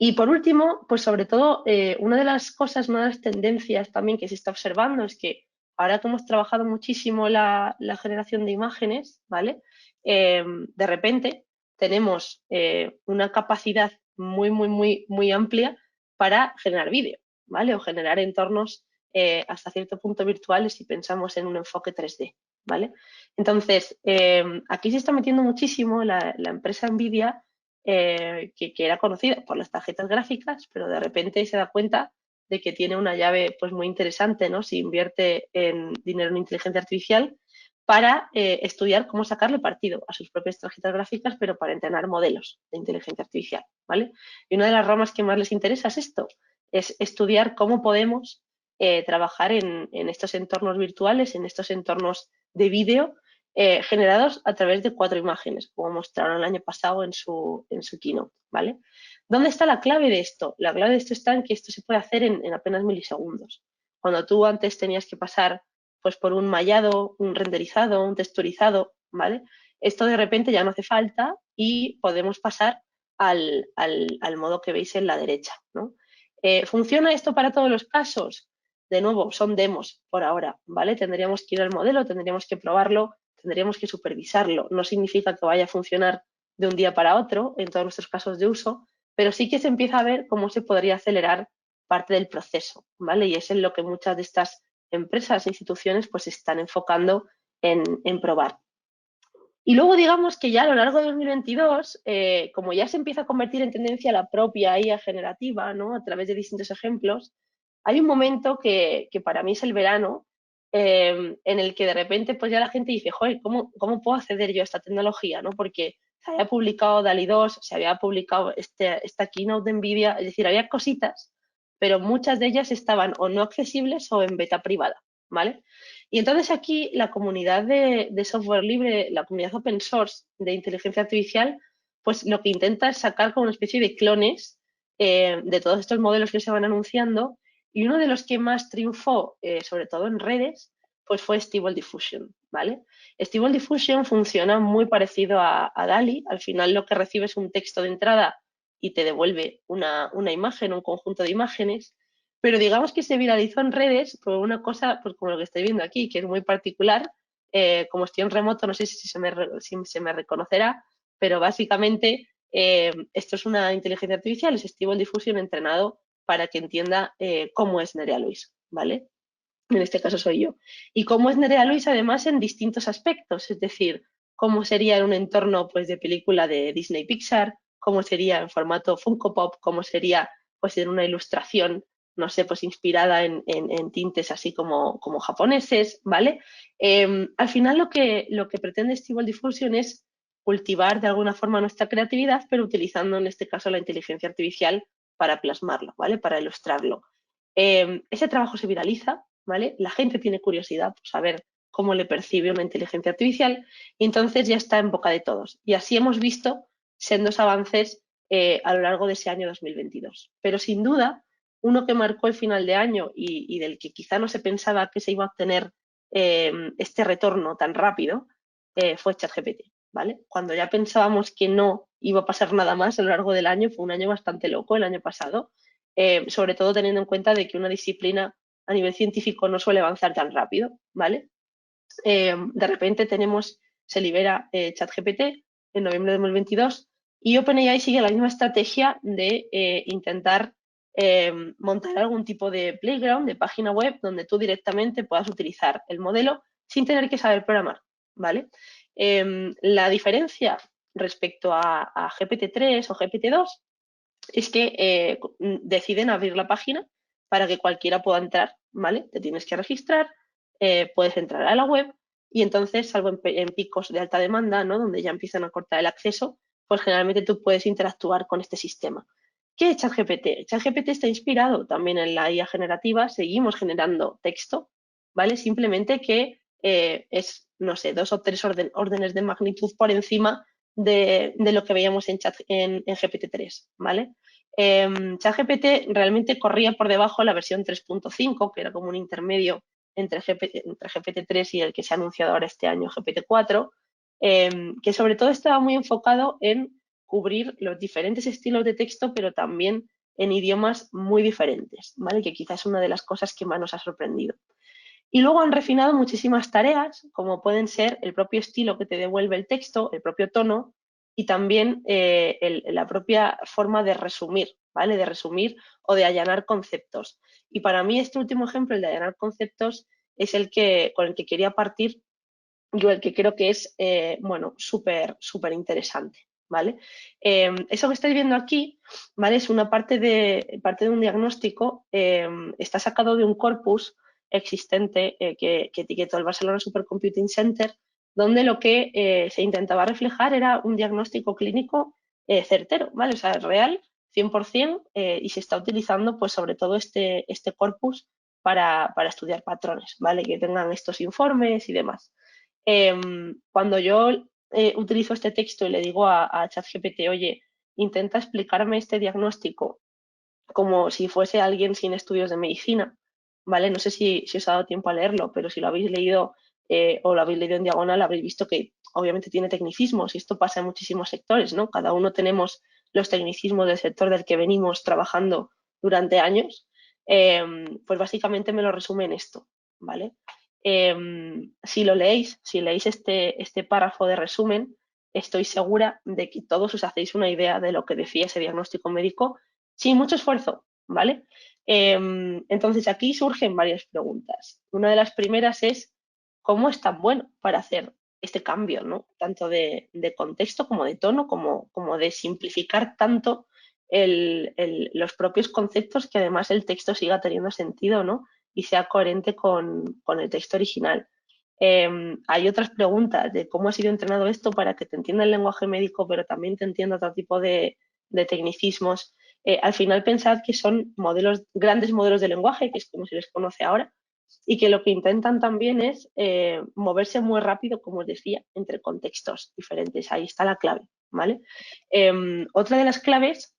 Y por último, pues sobre todo, una de las cosas, una de las tendencias también que se está observando es que ahora que hemos trabajado muchísimo la generación de imágenes, ¿vale? De repente tenemos una capacidad muy amplia para generar vídeo, ¿vale? O generar entornos hasta cierto punto virtuales si pensamos en un enfoque 3D, ¿vale? Entonces, aquí se está metiendo muchísimo la empresa NVIDIA que era conocida por las tarjetas gráficas, pero de repente se da cuenta de que tiene una llave pues muy interesante, ¿no? Si invierte en dinero en inteligencia artificial para estudiar cómo sacarle partido a sus propias tarjetas gráficas, pero para entrenar modelos de inteligencia artificial, ¿vale? Y una de las ramas que más les interesa es esto, es estudiar cómo podemos trabajar en estos entornos virtuales, en estos entornos de vídeo, generados a través de 4 imágenes, como mostraron el año pasado en su keynote, ¿vale? ¿Dónde está la clave de esto? La clave de esto está en que esto se puede hacer en apenas milisegundos. Cuando tú antes tenías que pasar pues, por un mallado, un renderizado, un texturizado, ¿vale? Esto de repente ya no hace falta y podemos pasar al modo que veis en la derecha, ¿no? ¿Funciona esto para todos los casos? De nuevo, son demos por ahora, ¿vale? Tendríamos que ir al modelo, tendríamos que probarlo, tendríamos que supervisarlo. No significa que vaya a funcionar de un día para otro en todos nuestros casos de uso, pero sí que se empieza a ver cómo se podría acelerar parte del proceso, ¿vale? Y es en lo que muchas de estas empresas e instituciones pues están enfocando en probar. Y luego digamos que ya a lo largo de 2022, como ya se empieza a convertir en tendencia la propia IA generativa, ¿no? A través de distintos ejemplos, hay un momento que para mí es el verano, en el que de repente pues ya la gente dice, joder, ¿cómo puedo acceder yo a esta tecnología? ¿No? Porque se había publicado DALI 2, se había publicado esta keynote de NVIDIA, es decir, había cositas, pero muchas de ellas estaban o no accesibles o en beta privada, ¿vale? Y entonces aquí la comunidad de software libre, la comunidad open source de inteligencia artificial, pues lo que intenta es sacar como una especie de clones de todos estos modelos que se van anunciando y uno de los que más triunfó, sobre todo en redes, pues fue Stable Diffusion, ¿vale? Stable Diffusion funciona muy parecido a DALI. Al final lo que recibe es un texto de entrada y te devuelve una imagen, un conjunto de imágenes, pero digamos que se viralizó en redes por una cosa, pues como lo que estoy viendo aquí, que es muy particular. Como estoy en remoto, no sé si se me reconocerá, pero básicamente esto es una inteligencia artificial, es Stable Diffusion entrenado para que entienda cómo es Nerea Luis, ¿vale? En este caso soy yo. Y cómo es Nerea Luis además en distintos aspectos, es decir, cómo sería en un entorno pues, de película de Disney Pixar, cómo sería en formato Funko Pop, cómo sería pues en una ilustración, no sé, pues inspirada en tintes así como japoneses, ¿vale? Al final lo que pretende Stable Diffusion es cultivar de alguna forma nuestra creatividad, pero utilizando en este caso la inteligencia artificial para plasmarlo, ¿vale? Para ilustrarlo. Ese trabajo se viraliza, ¿vale? La gente tiene curiosidad por saber cómo le percibe una inteligencia artificial y entonces ya está en boca de todos. Y así hemos visto sendos avances a lo largo de ese año 2022. Pero sin duda, uno que marcó el final de año y del que quizá no se pensaba que se iba a obtener este retorno tan rápido fue ChatGPT. ¿vale? Cuando ya pensábamos que no iba a pasar nada más a lo largo del año, fue un año bastante loco el año pasado, sobre todo teniendo en cuenta de que una disciplina a nivel científico no suele avanzar tan rápido, ¿vale? De repente se libera ChatGPT en noviembre de 2022 y OpenAI sigue la misma estrategia de intentar montar algún tipo de playground, de página web, donde tú directamente puedas utilizar el modelo sin tener que saber programar, ¿vale? La diferencia respecto a GPT-3 o GPT-2 es que deciden abrir la página para que cualquiera pueda entrar, ¿vale? Te tienes que registrar, puedes entrar a la web y entonces, salvo en picos de alta demanda, ¿no? Donde ya empiezan a cortar el acceso, pues generalmente tú puedes interactuar con este sistema. ¿Qué es ChatGPT? ChatGPT está inspirado también en la IA generativa, seguimos generando texto, ¿vale? Simplemente que es, no sé, 2 o 3 órdenes de magnitud por encima de lo que veíamos en GPT-3, ¿vale? ChatGPT realmente corría por debajo la versión 3.5, que era como un intermedio entre GPT-3 y el que se ha anunciado ahora este año, GPT-4, que sobre todo estaba muy enfocado en cubrir los diferentes estilos de texto, pero también en idiomas muy diferentes, ¿vale? Que quizás es una de las cosas que más nos ha sorprendido. Y luego han refinado muchísimas tareas, como pueden ser el propio estilo que te devuelve el texto, el propio tono y también la propia forma de resumir, ¿vale? De resumir o de allanar conceptos. Y para mí este último ejemplo, el de allanar conceptos, es con el que quería partir yo el que creo que es, bueno, súper interesante, ¿vale? Eso que estáis viendo aquí, ¿vale? Es una parte de un diagnóstico, está sacado de un corpus existente que etiquetó el Barcelona Supercomputing Center, donde lo que se intentaba reflejar era un diagnóstico clínico certero, ¿vale? O sea, real, 100%, y se está utilizando, pues, sobre todo este corpus para estudiar patrones, ¿vale? Que tengan estos informes y demás. Cuando yo utilizo este texto y le digo a ChatGPT, oye, intenta explicarme este diagnóstico como si fuese alguien sin estudios de medicina, ¿vale? No sé si os ha dado tiempo a leerlo, pero si lo habéis leído o lo habéis leído en diagonal, habréis visto que obviamente tiene tecnicismos y esto pasa en muchísimos sectores, ¿no? Cada uno tenemos los tecnicismos del sector del que venimos trabajando durante años. Pues básicamente me lo resume en esto, ¿vale? Si leéis este párrafo de resumen, estoy segura de que todos os hacéis una idea de lo que decía ese diagnóstico médico sin mucho esfuerzo, ¿vale? Entonces aquí surgen varias preguntas. Una de las primeras es, ¿cómo es tan bueno para hacer este cambio, ¿no? Tanto de contexto como de tono, como de simplificar tanto los propios conceptos que además el texto siga teniendo sentido, ¿no? Y sea coherente con el texto original. Hay otras preguntas de cómo ha sido entrenado esto para que te entienda el lenguaje médico, pero también te entienda otro tipo de tecnicismos. Al final pensad que son grandes modelos de lenguaje, que es como se les conoce ahora, y que lo que intentan también es moverse muy rápido, como os decía, entre contextos diferentes. Ahí está la clave, ¿vale? Otra de las claves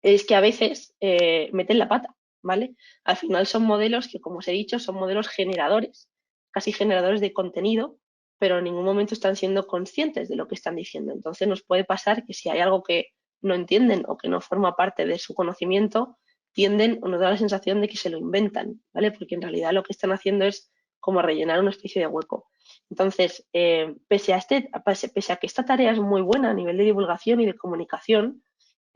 es que a veces meten la pata, ¿vale? Al final son modelos que, como os he dicho, son modelos generadores, casi generadores de contenido, pero en ningún momento están siendo conscientes de lo que están diciendo. Entonces nos puede pasar que si hay algo que no entienden o que no forma parte de su conocimiento, tienden o nos da la sensación de que se lo inventan, ¿vale? Porque en realidad lo que están haciendo es como rellenar una especie de hueco. Entonces, pese a que esta tarea es muy buena a nivel de divulgación y de comunicación,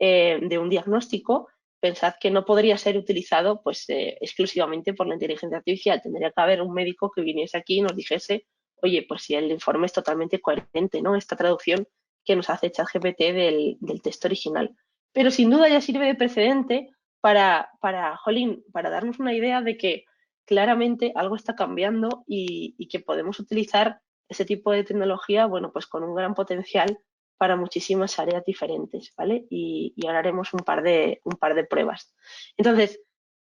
de un diagnóstico, pensad que no podría ser utilizado pues, exclusivamente por la inteligencia artificial. Tendría que haber un médico que viniese aquí y nos dijese, oye, pues si el informe es totalmente coherente, ¿no? Esta traducción que nos hace ChatGPT del texto original. Pero sin duda ya sirve de precedente para darnos una idea de que claramente algo está cambiando y que podemos utilizar ese tipo de tecnología, bueno, pues con un gran potencial para muchísimas áreas diferentes, ¿vale? Y ahora haremos un par de pruebas. Entonces,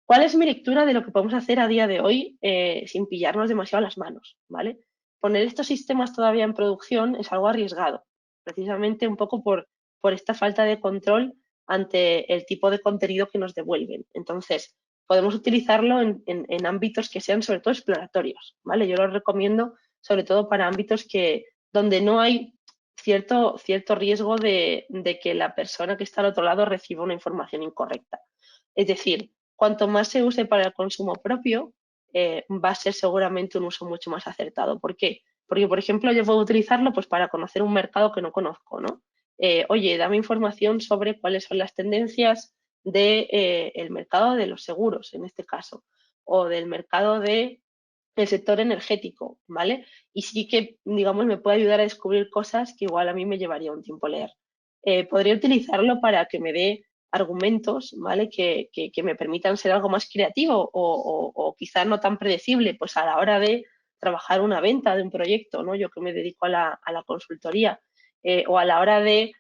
¿cuál es mi lectura de lo que podemos hacer a día de hoy sin pillarnos demasiado las manos, ¿vale? Poner estos sistemas todavía en producción es algo arriesgado, precisamente un poco por esta falta de control ante el tipo de contenido que nos devuelven. Entonces, podemos utilizarlo en ámbitos que sean sobre todo exploratorios, ¿vale? Yo lo recomiendo sobre todo para ámbitos donde no hay cierto riesgo de que la persona que está al otro lado reciba una información incorrecta. Es decir, cuanto más se use para el consumo propio, va a ser seguramente un uso mucho más acertado. ¿Por qué? Porque, por ejemplo, yo puedo utilizarlo pues, para conocer un mercado que no conozco, ¿no? Oye, dame información sobre cuáles son las tendencias del mercado de los seguros, en este caso, o del mercado del sector energético, ¿vale? Y sí que, digamos, me puede ayudar a descubrir cosas que igual a mí me llevaría un tiempo leer. Podría utilizarlo para que me dé argumentos, ¿vale? Que me permitan ser algo más creativo o quizá no tan predecible, pues a la hora de trabajar una venta de un proyecto, ¿no? Yo que me dedico a la consultoría, o a la hora de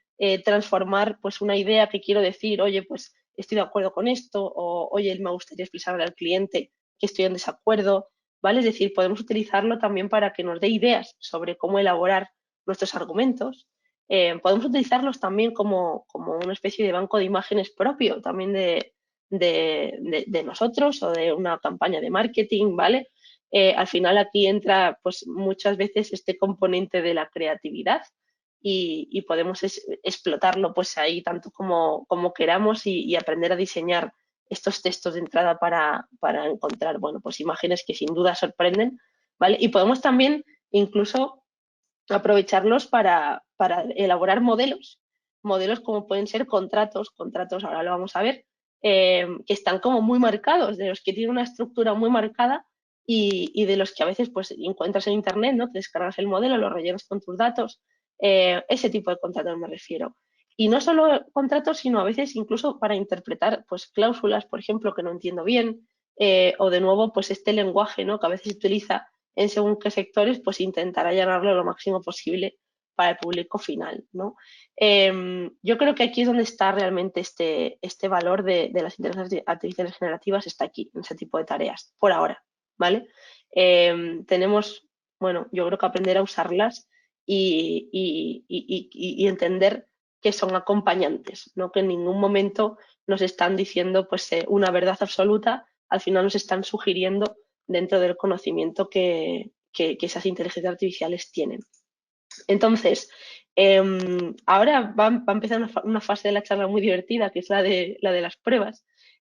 transformar pues una idea que quiero decir, oye, pues estoy de acuerdo con esto, o oye, me gustaría expresarle al cliente que estoy en desacuerdo, ¿vale? Es decir, podemos utilizarlo también para que nos dé ideas sobre cómo elaborar nuestros argumentos. Podemos utilizarlos también como una especie de banco de imágenes propio también de nosotros o de una campaña de marketing, ¿vale? Al final aquí entra pues muchas veces este componente de la creatividad y podemos explotarlo pues ahí tanto como queramos y aprender a diseñar estos textos de entrada para encontrar, bueno, pues imágenes que sin duda sorprenden, ¿vale? Y podemos también incluso aprovecharlos para elaborar modelos como pueden ser contratos, ahora lo vamos a ver, que están como muy marcados, de los que tienen una estructura muy marcada y de los que a veces pues encuentras en internet, ¿no? Te descargas el modelo, lo rellenas con tus datos, ese tipo de contratos me refiero. Y no solo contratos, sino a veces incluso para interpretar pues cláusulas, por ejemplo, que no entiendo bien, o de nuevo pues este lenguaje, ¿no? Que a veces se utiliza en según qué sectores, pues intentar allanarlo lo máximo posible para el público final, ¿no? Yo creo que aquí es donde está realmente este valor de las inteligencias artificiales generativas, está aquí, en ese tipo de tareas, por ahora, ¿vale? Tenemos, bueno, yo creo que aprender a usarlas y entender que son acompañantes, ¿no? Que en ningún momento nos están diciendo pues, una verdad absoluta, al final nos están sugiriendo dentro del conocimiento que esas inteligencias artificiales tienen. Entonces, ahora va a empezar una fase de la charla muy divertida, que es la de las pruebas.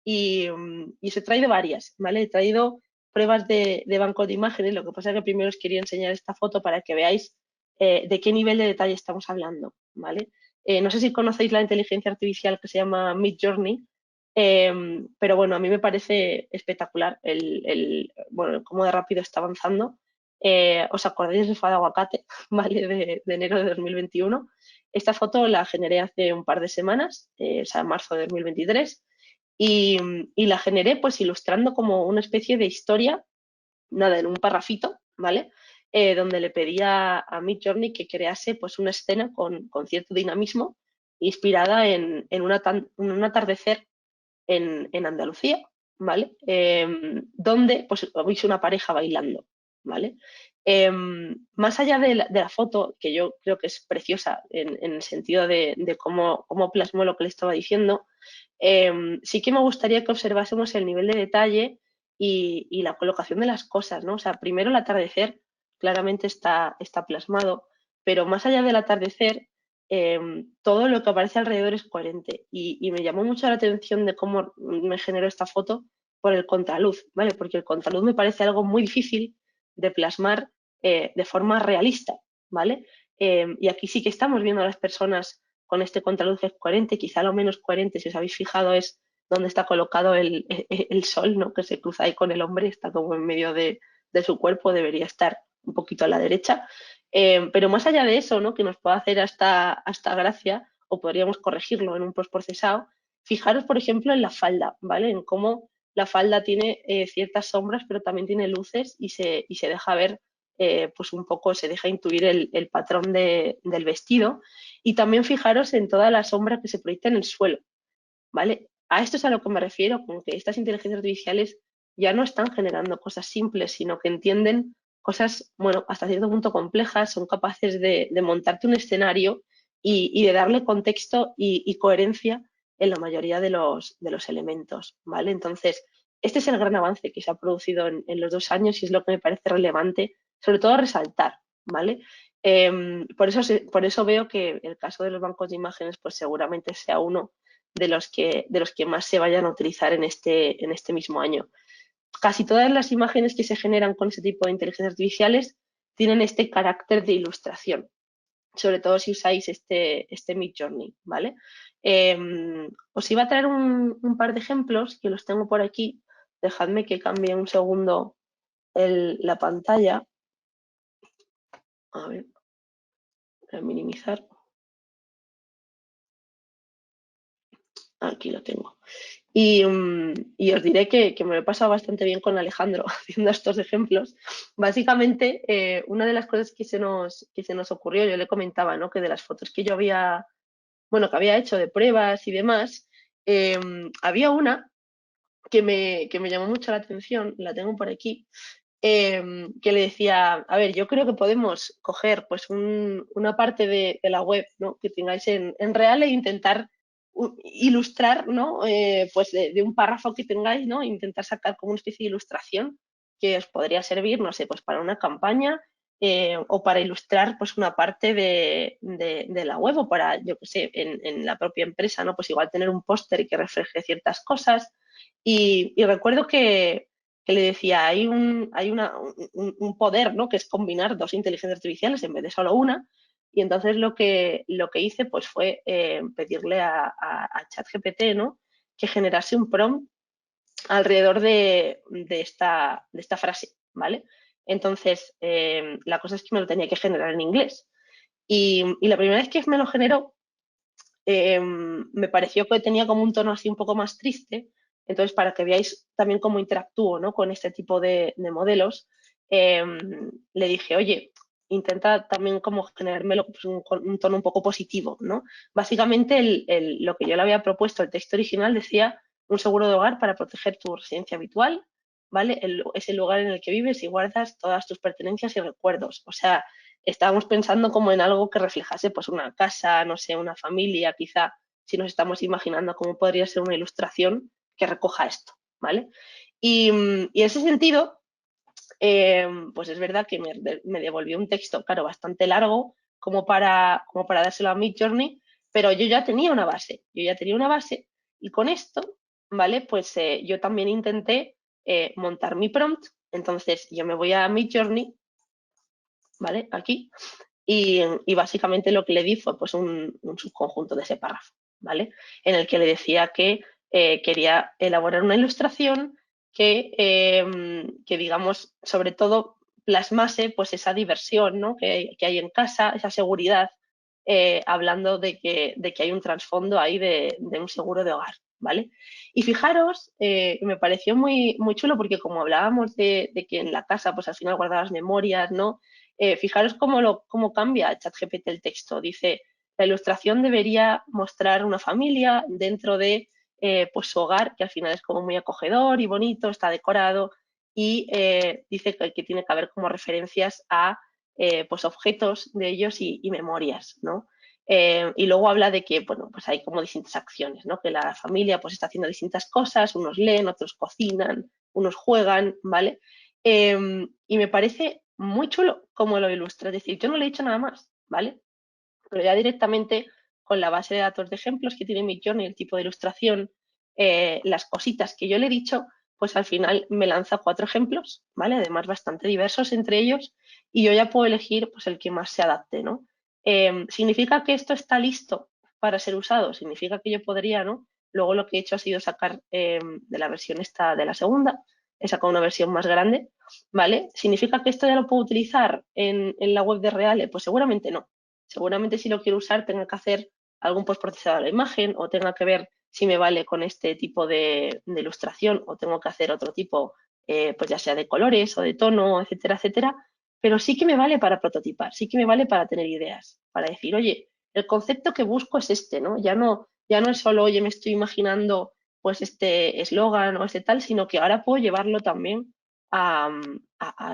Y os he traído varias, ¿vale? He traído pruebas de banco de imágenes, lo que pasa es que primero os quería enseñar esta foto para que veáis de qué nivel de detalle estamos hablando, ¿vale? No sé si conocéis la inteligencia artificial que se llama Midjourney, pero bueno, a mí me parece espectacular bueno, cómo de rápido está avanzando. ¿Os acordáis del sofá de aguacate? ¿Vale? De enero de 2021. Esta foto la generé hace un par de semanas, o sea, en marzo de 2023, y, y la generé pues ilustrando como una especie de historia, nada, en un parrafito, ¿vale? Donde le pedía a Midjourney que crease pues una escena con cierto dinamismo inspirada en un atardecer en Andalucía, ¿vale? Donde pues veis una pareja bailando, ¿vale? Más allá de la foto, que yo creo que es preciosa en el sentido de cómo plasmó lo que le estaba diciendo, sí que me gustaría que observásemos el nivel de detalle y la colocación de las cosas, ¿no? O sea, primero el atardecer claramente está plasmado, pero más allá del atardecer, todo lo que aparece alrededor es coherente y me llamó mucho la atención de cómo me generó esta foto por el contraluz, ¿vale? Porque el contraluz me parece algo muy difícil de plasmar de forma realista, ¿vale? Y aquí sí que estamos viendo a las personas con este contraluz coherente, quizá lo menos coherente, si os habéis fijado, es donde está colocado el sol, ¿no? Que se cruza ahí con el hombre, está como en medio de su cuerpo, debería estar un poquito a la derecha. Pero más allá de eso, ¿no? Que nos puede hacer hasta gracia, o podríamos corregirlo en un postprocesado, fijaros, por ejemplo, en la falda, ¿vale? En cómo la falda tiene ciertas sombras, pero también tiene luces y se deja ver, pues un poco, se deja intuir el patrón del vestido. Y también fijaros en toda la sombra que se proyecta en el suelo, ¿vale? A esto es a lo que me refiero, con que estas inteligencias artificiales ya no están generando cosas simples, sino que entienden cosas, bueno, hasta cierto punto complejas, son capaces de montarte un escenario y de darle contexto y coherencia en la mayoría de los elementos, ¿vale? Entonces, este es el gran avance que se ha producido en los 2 años y es lo que me parece relevante, sobre todo resaltar, ¿vale? Por eso veo que el caso de los bancos de imágenes pues seguramente sea uno de los que más se vayan a utilizar en este mismo año. Casi todas las imágenes que se generan con ese tipo de inteligencias artificiales tienen este carácter de ilustración, sobre todo si usáis este Midjourney, ¿vale? Os iba a traer un par de ejemplos que los tengo por aquí. Dejadme que cambie un segundo la pantalla. A ver, voy a minimizar. Aquí lo tengo. Y os diré que me lo he pasado bastante bien con Alejandro haciendo estos ejemplos. Básicamente, una de las cosas que se nos ocurrió, yo le comentaba, ¿no? Que de las fotos que yo había, bueno, que había hecho de pruebas y demás, había una que me llamó mucho la atención, la tengo por aquí, que le decía, a ver, yo creo que podemos coger pues una parte de la web, ¿no? Que tengáis en real e intentar ilustrar, ¿no? Pues de un párrafo que tengáis, ¿no? Intentar sacar como una especie de ilustración que os podría servir, no sé, pues para una campaña o para ilustrar pues una parte de la web o para, yo qué sé, en la propia empresa, ¿no? Pues igual tener un póster que refleje ciertas cosas. Y recuerdo que le decía, un poder, ¿no? Que es combinar dos inteligencias artificiales en vez de solo una. Y entonces lo que hice pues fue pedirle a ChatGPT, ¿no? Que generase un prompt alrededor de esta frase, ¿vale? Entonces, la cosa es que me lo tenía que generar en inglés. Y la primera vez que me lo generó, me pareció que tenía como un tono así un poco más triste. Entonces, para que veáis también cómo interactúo, ¿no? Con este tipo de modelos, le dije, oye, intenta también como generármelo pues, con un tono un poco positivo, ¿no? Básicamente, lo que yo le había propuesto, el texto original decía un seguro de hogar para proteger tu residencia habitual, ¿vale? Es el lugar en el que vives y guardas todas tus pertenencias y recuerdos. O sea, estábamos pensando como en algo que reflejase pues una casa, no sé, una familia, quizá si nos estamos imaginando cómo podría ser una ilustración que recoja esto, ¿vale? Y en ese sentido, pues es verdad que me devolvió un texto, claro, bastante largo como para dárselo a Midjourney, pero yo ya tenía una base y con esto, ¿vale? Pues yo también intenté montar mi prompt, entonces yo me voy a Midjourney, ¿vale? Aquí, y básicamente lo que le di fue pues un subconjunto de ese párrafo, ¿vale? En el que le decía que quería elaborar una ilustración que, digamos, sobre todo plasmase pues esa diversión, ¿no? Que hay en casa, esa seguridad, hablando de que hay un trasfondo ahí de un seguro de hogar, ¿vale? Y fijaros, me pareció muy chulo porque como hablábamos de que en la casa pues al final guardabas memorias, ¿no? Fijaros cómo cambia ChatGPT el texto. Dice, la ilustración debería mostrar una familia dentro de pues su hogar, que al final es como muy acogedor y bonito, está decorado, y dice que tiene que haber como referencias a pues objetos de ellos y memorias, ¿no? Y luego habla de que, bueno, pues hay como distintas acciones, ¿no? Que la familia pues está haciendo distintas cosas, unos leen, otros cocinan, unos juegan, ¿vale? Y me parece muy chulo cómo lo ilustra. Es decir, yo no le he dicho nada más, ¿vale? Pero ya directamente con la base de datos de ejemplos que tiene Midjourney, el tipo de ilustración, las cositas que yo le he dicho, pues al final me lanza 4 ejemplos, ¿vale? Además bastante diversos entre ellos y yo ya puedo elegir pues el que más se adapte, ¿no? ¿Significa que esto está listo para ser usado? Significa que yo podría, ¿no? Luego lo que he hecho ha sido sacar de la versión esta de la segunda, he sacado una versión más grande, ¿vale? ¿Significa que esto ya lo puedo utilizar en la web de Reale? Pues seguramente no. Seguramente si lo quiero usar tenga que hacer algún postprocesado de la imagen o tenga que ver si me vale con este tipo de ilustración o tengo que hacer otro tipo, pues ya sea de colores o de tono, etcétera, etcétera. Pero sí que me vale para prototipar, sí que me vale para tener ideas, para decir, oye, el concepto que busco es este, ¿no? Ya no es solo, oye, me estoy imaginando pues este eslogan o este tal, sino que ahora puedo llevarlo también a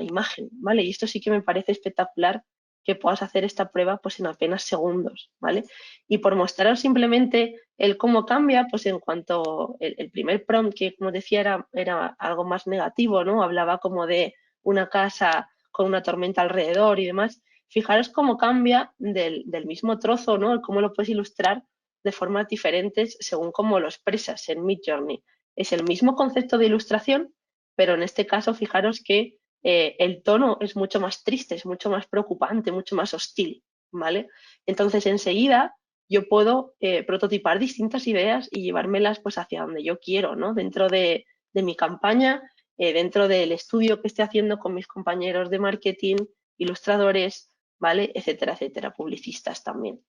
imagen, ¿vale? Y esto sí que me parece espectacular que puedas hacer esta prueba pues en apenas segundos, ¿vale? Y por mostraros simplemente el cómo cambia, pues en cuanto el primer prompt que como decía era algo más negativo, ¿no? Hablaba como de una casa con una tormenta alrededor y demás. fijaros cómo cambia del mismo trozo, ¿no? Cómo lo puedes ilustrar de formas diferentes según cómo lo expresas en Midjourney. Es el mismo concepto de ilustración, pero en este caso fijaros que el tono es mucho más triste, es mucho más preocupante, mucho más hostil, ¿vale? Entonces enseguida yo puedo prototipar distintas ideas y llevármelas pues hacia donde yo quiero, ¿no? Dentro de mi campaña, dentro del estudio que esté haciendo con mis compañeros de marketing, ilustradores, ¿vale? Etcétera, etcétera, publicistas también.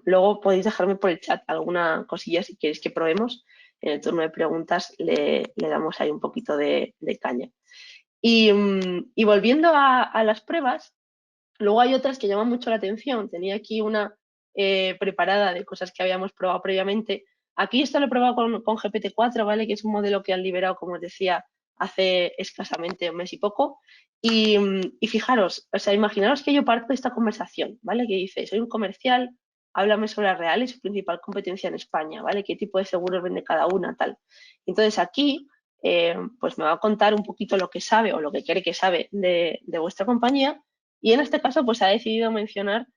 Luego podéis dejarme por el chat alguna cosilla si queréis que probemos. En el turno de preguntas le damos ahí un poquito de caña. Y volviendo a las pruebas, luego hay otras que llaman mucho la atención. Tenía aquí una preparada de cosas que habíamos probado previamente. Aquí esto lo he probado con GPT-4, ¿vale? Que es un modelo que han liberado, como os decía, hace escasamente un mes y poco. Y fijaros, o sea, imaginaros que yo parto de esta conversación, ¿vale? Que dice, soy un comercial, háblame sobre la Real y su principal competencia en España, ¿vale? ¿Qué tipo de seguros vende cada una, tal? Entonces aquí, pues me va a contar un poquito lo que sabe o lo que cree que sabe de vuestra compañía, y en este caso, pues ha decidido mencionar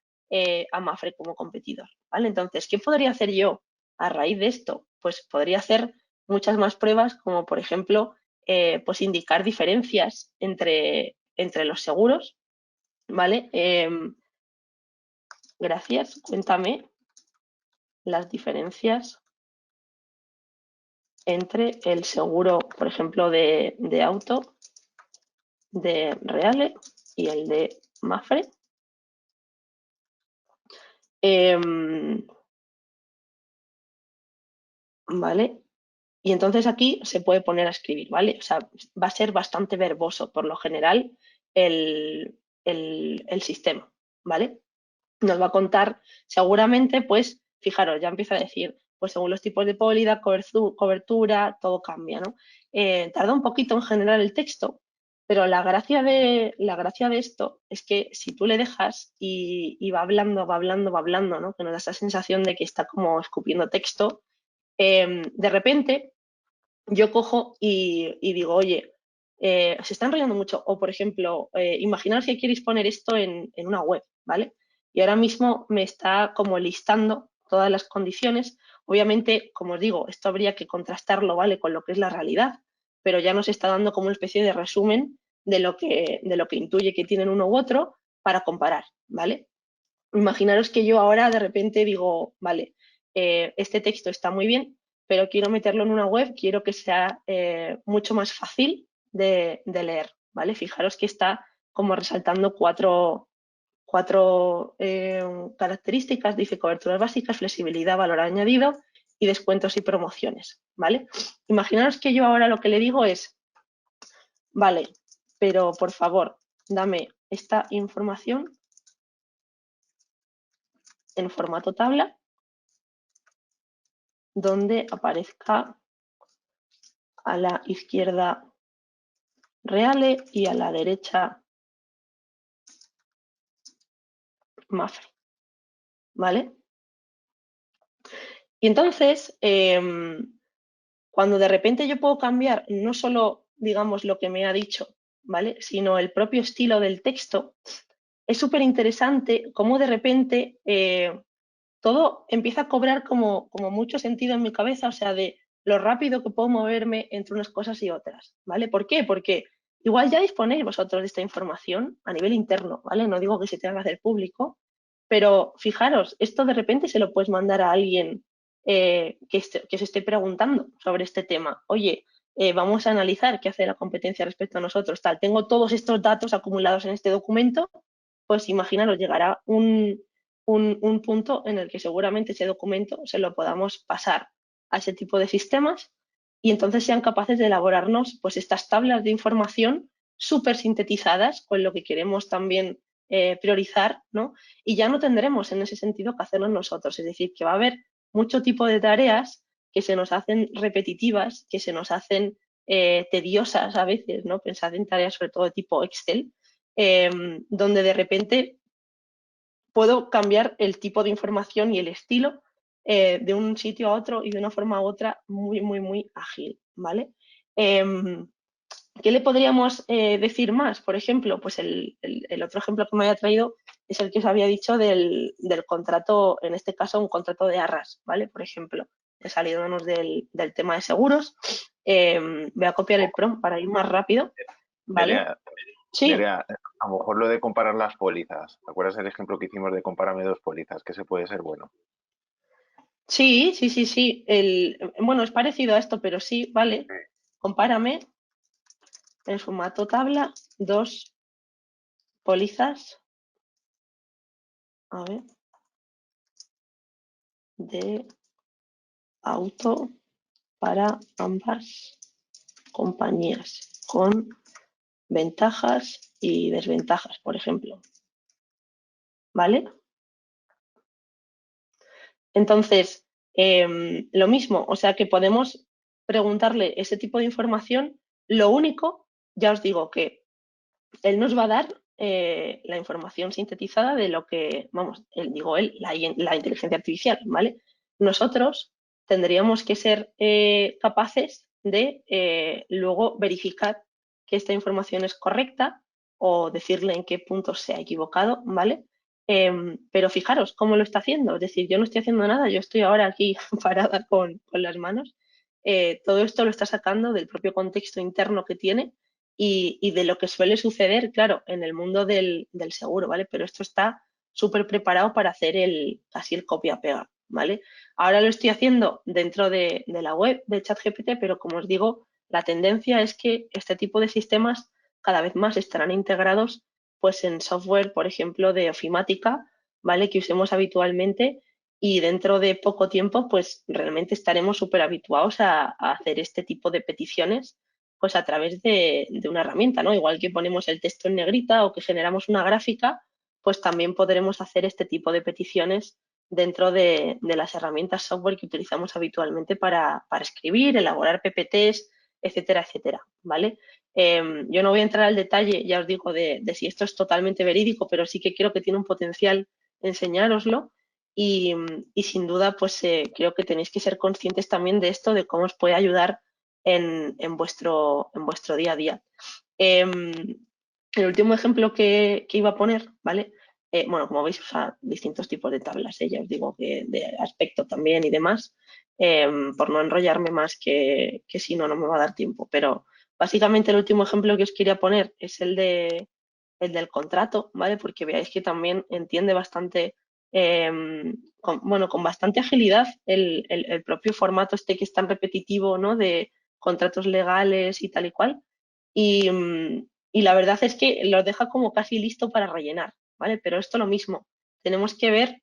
a Mapfre como competidor, ¿vale? Entonces, ¿qué podría hacer yo a raíz de esto? Pues podría hacer muchas más pruebas, como por ejemplo, pues indicar diferencias entre los seguros, ¿vale? Gracias, cuéntame las diferencias entre el seguro, por ejemplo, de auto de Reale y el de Mapfre. ¿Vale? Y entonces aquí se puede poner a escribir, ¿vale? O sea, va a ser bastante verboso, por lo general, el sistema, ¿vale? Nos va a contar seguramente, pues, fijaros, ya empieza a decir, pues según los tipos de póliza, cobertura, todo cambia, ¿no? Tarda un poquito en generar el texto, pero la gracia de esto es que si tú le dejas y va hablando, va hablando, va hablando, ¿no? Que nos da esa sensación de que está como escupiendo texto, de repente yo cojo y digo, oye, se está enrollando mucho. O, por ejemplo, imaginaos que queréis poner esto en una web, ¿vale? Y ahora mismo me está como listando todas las condiciones. Obviamente, como os digo, esto habría que contrastarlo, ¿vale? Con lo que es la realidad, pero ya nos está dando como una especie de resumen de lo que intuye que tienen uno u otro para comparar, ¿vale? Imaginaros que yo ahora de repente digo, vale, este texto está muy bien, pero quiero meterlo en una web, quiero que sea mucho más fácil de leer, ¿vale? Fijaros que está como resaltando cuatro características, dice coberturas básicas, flexibilidad, valor añadido y descuentos y promociones, ¿vale? Imaginaros que yo ahora lo que le digo es, vale, pero por favor, dame esta información en formato tabla donde aparezca a la izquierda Reale y a la derecha Mapfre, ¿vale? Y entonces, cuando de repente yo puedo cambiar no solo, digamos, lo que me ha dicho, ¿vale? Sino el propio estilo del texto, es súper interesante cómo de repente todo empieza a cobrar como mucho sentido en mi cabeza, o sea, de lo rápido que puedo moverme entre unas cosas y otras, ¿vale? ¿Por qué? Porque igual ya disponéis vosotros de esta información a nivel interno, ¿vale? No digo que se tenga que hacer público, pero fijaros, esto de repente se lo puedes mandar a alguien que se esté preguntando sobre este tema. Oye, vamos a analizar qué hace la competencia respecto a nosotros, tal. Tengo todos estos datos acumulados en este documento, pues imaginaros, llegará un punto en el que seguramente ese documento se lo podamos pasar a ese tipo de sistemas y entonces sean capaces de elaborarnos pues estas tablas de información súper sintetizadas con lo que queremos también priorizar, ¿no? Y ya no tendremos en ese sentido que hacerlo nosotros, es decir, que va a haber mucho tipo de tareas que se nos hacen repetitivas, que se nos hacen tediosas a veces, ¿no? Pensad en tareas sobre todo de tipo Excel, donde de repente puedo cambiar el tipo de información y el estilo de un sitio a otro y de una forma u otra muy, muy, muy ágil, ¿vale? ¿Qué le podríamos decir más? Por ejemplo, pues el otro ejemplo que me había traído es el que os había dicho del contrato, en este caso un contrato de arras, ¿vale? Por ejemplo, saliéndonos del tema de seguros, voy a copiar el prompt para ir más rápido, ¿vale? Nerea, Sí, Nerea, a lo mejor lo de comparar las pólizas. ¿Te acuerdas el ejemplo que hicimos de compárame dos pólizas? Que se puede ser bueno. sí, sí, sí, sí. Bueno, es parecido a esto, pero sí, vale. Compárame en formato tabla dos pólizas, a ver, de auto para ambas compañías, con ventajas y desventajas, por ejemplo. ¿Vale? Entonces, lo mismo, o sea que podemos preguntarle ese tipo de información. Lo único, ya os digo que él nos va a dar la información sintetizada de lo que, vamos, digo él, la inteligencia artificial, ¿vale? Nosotros tendríamos que ser capaces de luego verificar que esta información es correcta o decirle en qué puntos se ha equivocado, ¿vale? Pero fijaros cómo lo está haciendo, es decir, yo no estoy haciendo nada, yo estoy ahora aquí parada con las manos. Todo esto lo está sacando del propio contexto interno que tiene y de lo que suele suceder, claro, en el mundo del seguro, ¿vale? Pero esto está súper preparado para hacer casi el copia-pega, ¿vale? Ahora lo estoy haciendo dentro de la web de ChatGPT, pero como os digo, la tendencia es que este tipo de sistemas cada vez más estarán integrados pues en software, por ejemplo, de ofimática, ¿vale? Que usemos habitualmente y dentro de poco tiempo, pues realmente estaremos súper habituados a hacer este tipo de peticiones pues a través de una herramienta, ¿no? Igual que ponemos el texto en negrita o que generamos una gráfica, pues también podremos hacer este tipo de peticiones dentro de las herramientas software que utilizamos habitualmente para escribir, elaborar PPTs, etcétera, etcétera, ¿vale? Yo no voy a entrar al detalle, ya os digo, de si esto es totalmente verídico, pero sí que creo que tiene un potencial enseñároslo y, y sin duda, pues creo que tenéis que ser conscientes también de esto, de cómo os puede ayudar en vuestro día a día. El último ejemplo que iba a poner, ¿vale? Bueno, como veis, usa distintos tipos de tablas, ya os digo que de aspecto también y demás, por no enrollarme más que si no, no me va a dar tiempo. Pero básicamente el último ejemplo que os quería poner es el del contrato, ¿vale? Porque veáis que también entiende bastante, bueno, con bastante agilidad el propio formato este que es tan repetitivo, ¿no? De contratos legales y tal y cual. Y la verdad es que los deja como casi listo para rellenar, ¿vale? Pero esto lo mismo. Tenemos que ver,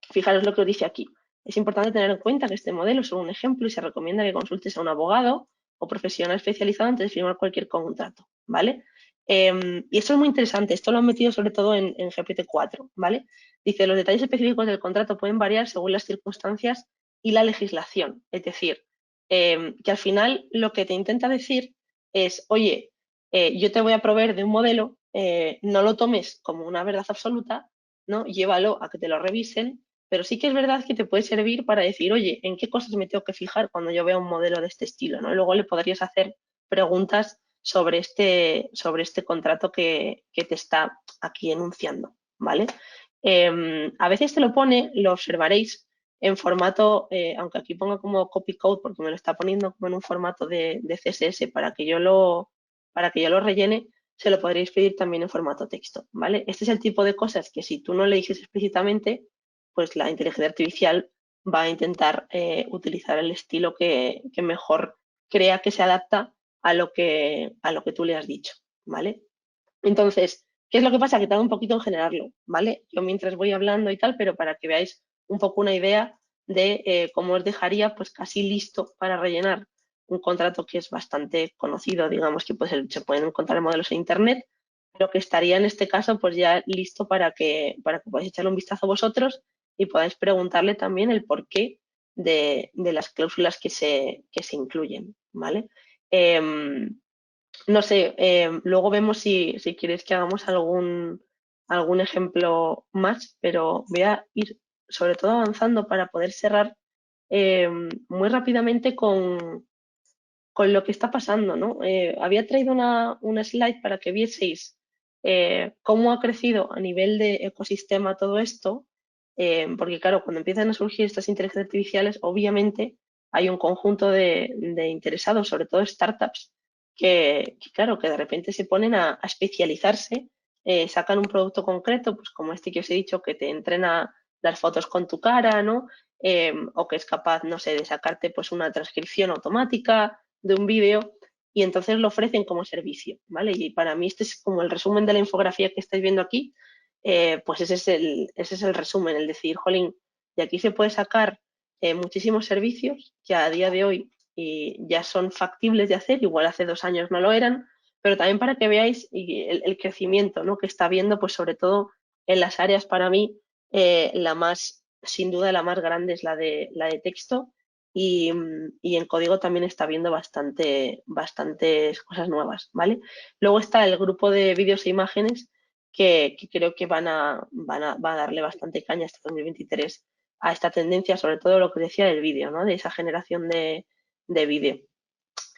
fijaros lo que os dice aquí. Es importante tener en cuenta que este modelo es solo un ejemplo y se recomienda que consultes a un abogado o profesional especializado antes de firmar cualquier contrato, ¿vale? Y esto es muy interesante. Esto lo han metido sobre todo en GPT-4, ¿vale? Dice, los detalles específicos del contrato pueden variar según las circunstancias y la legislación. Es decir, que al final lo que te intenta decir es, oye, yo te voy a proveer de un modelo, no lo tomes como una verdad absoluta, ¿no? Llévalo a que te lo revisen, pero sí que es verdad que te puede servir para decir, oye, ¿en qué cosas me tengo que fijar cuando yo vea un modelo de este estilo, ¿no? Y luego le podrías hacer preguntas sobre este contrato que te está aquí enunciando, ¿vale? A veces te lo pone, lo observaréis, en formato, aunque aquí ponga como copy code, porque me lo está poniendo como en un formato de CSS para que yo lo rellene, se lo podréis pedir también en formato texto, ¿vale? Este es el tipo de cosas que si tú no le dices explícitamente, pues la inteligencia artificial va a intentar utilizar el estilo que mejor crea que se adapta a lo que tú le has dicho, ¿vale? Entonces, ¿qué es lo que pasa? Que tarda un poquito en generarlo, ¿vale? Yo mientras voy hablando y tal, pero para que veáis un poco una idea de cómo os dejaría pues casi listo para rellenar un contrato que es bastante conocido, digamos que pues, se pueden encontrar modelos en internet, pero que estaría en este caso pues ya listo para que podáis echarle un vistazo vosotros y podáis preguntarle también el porqué de las cláusulas que se incluyen, ¿vale? Em, no sé, luego vemos si quieres que hagamos algún ejemplo más, pero voy a ir sobre todo avanzando para poder cerrar muy rápidamente con lo que está pasando, ¿no? Había traído una slide para que vieseis cómo ha crecido a nivel de ecosistema todo esto, porque claro, cuando empiezan a surgir estas inteligencias artificiales, obviamente hay un conjunto de interesados, sobre todo startups, claro, que de repente se ponen a especializarse, sacan un producto concreto, pues como este que os he dicho, que te entrena las fotos con tu cara, ¿no? O que es capaz, no sé, de sacarte pues una transcripción automática de un vídeo y entonces lo ofrecen como servicio, ¿vale? Y para mí este es como el resumen de la infografía que estáis viendo aquí, pues ese es el resumen, el decir, jolín, de aquí se puede sacar muchísimos servicios que a día de hoy ya son factibles de hacer, igual hace 2 años no lo eran, pero también para que veáis el crecimiento, ¿no? Que está habiendo, pues sobre todo en las áreas para mí, sin duda la más grande es la de texto y en código también está habiendo bastantes cosas nuevas, ¿vale? Luego está el grupo de vídeos e imágenes que creo que va a darle bastante caña hasta 2023 a esta tendencia, sobre todo lo que decía del vídeo, ¿no? De esa generación de vídeo.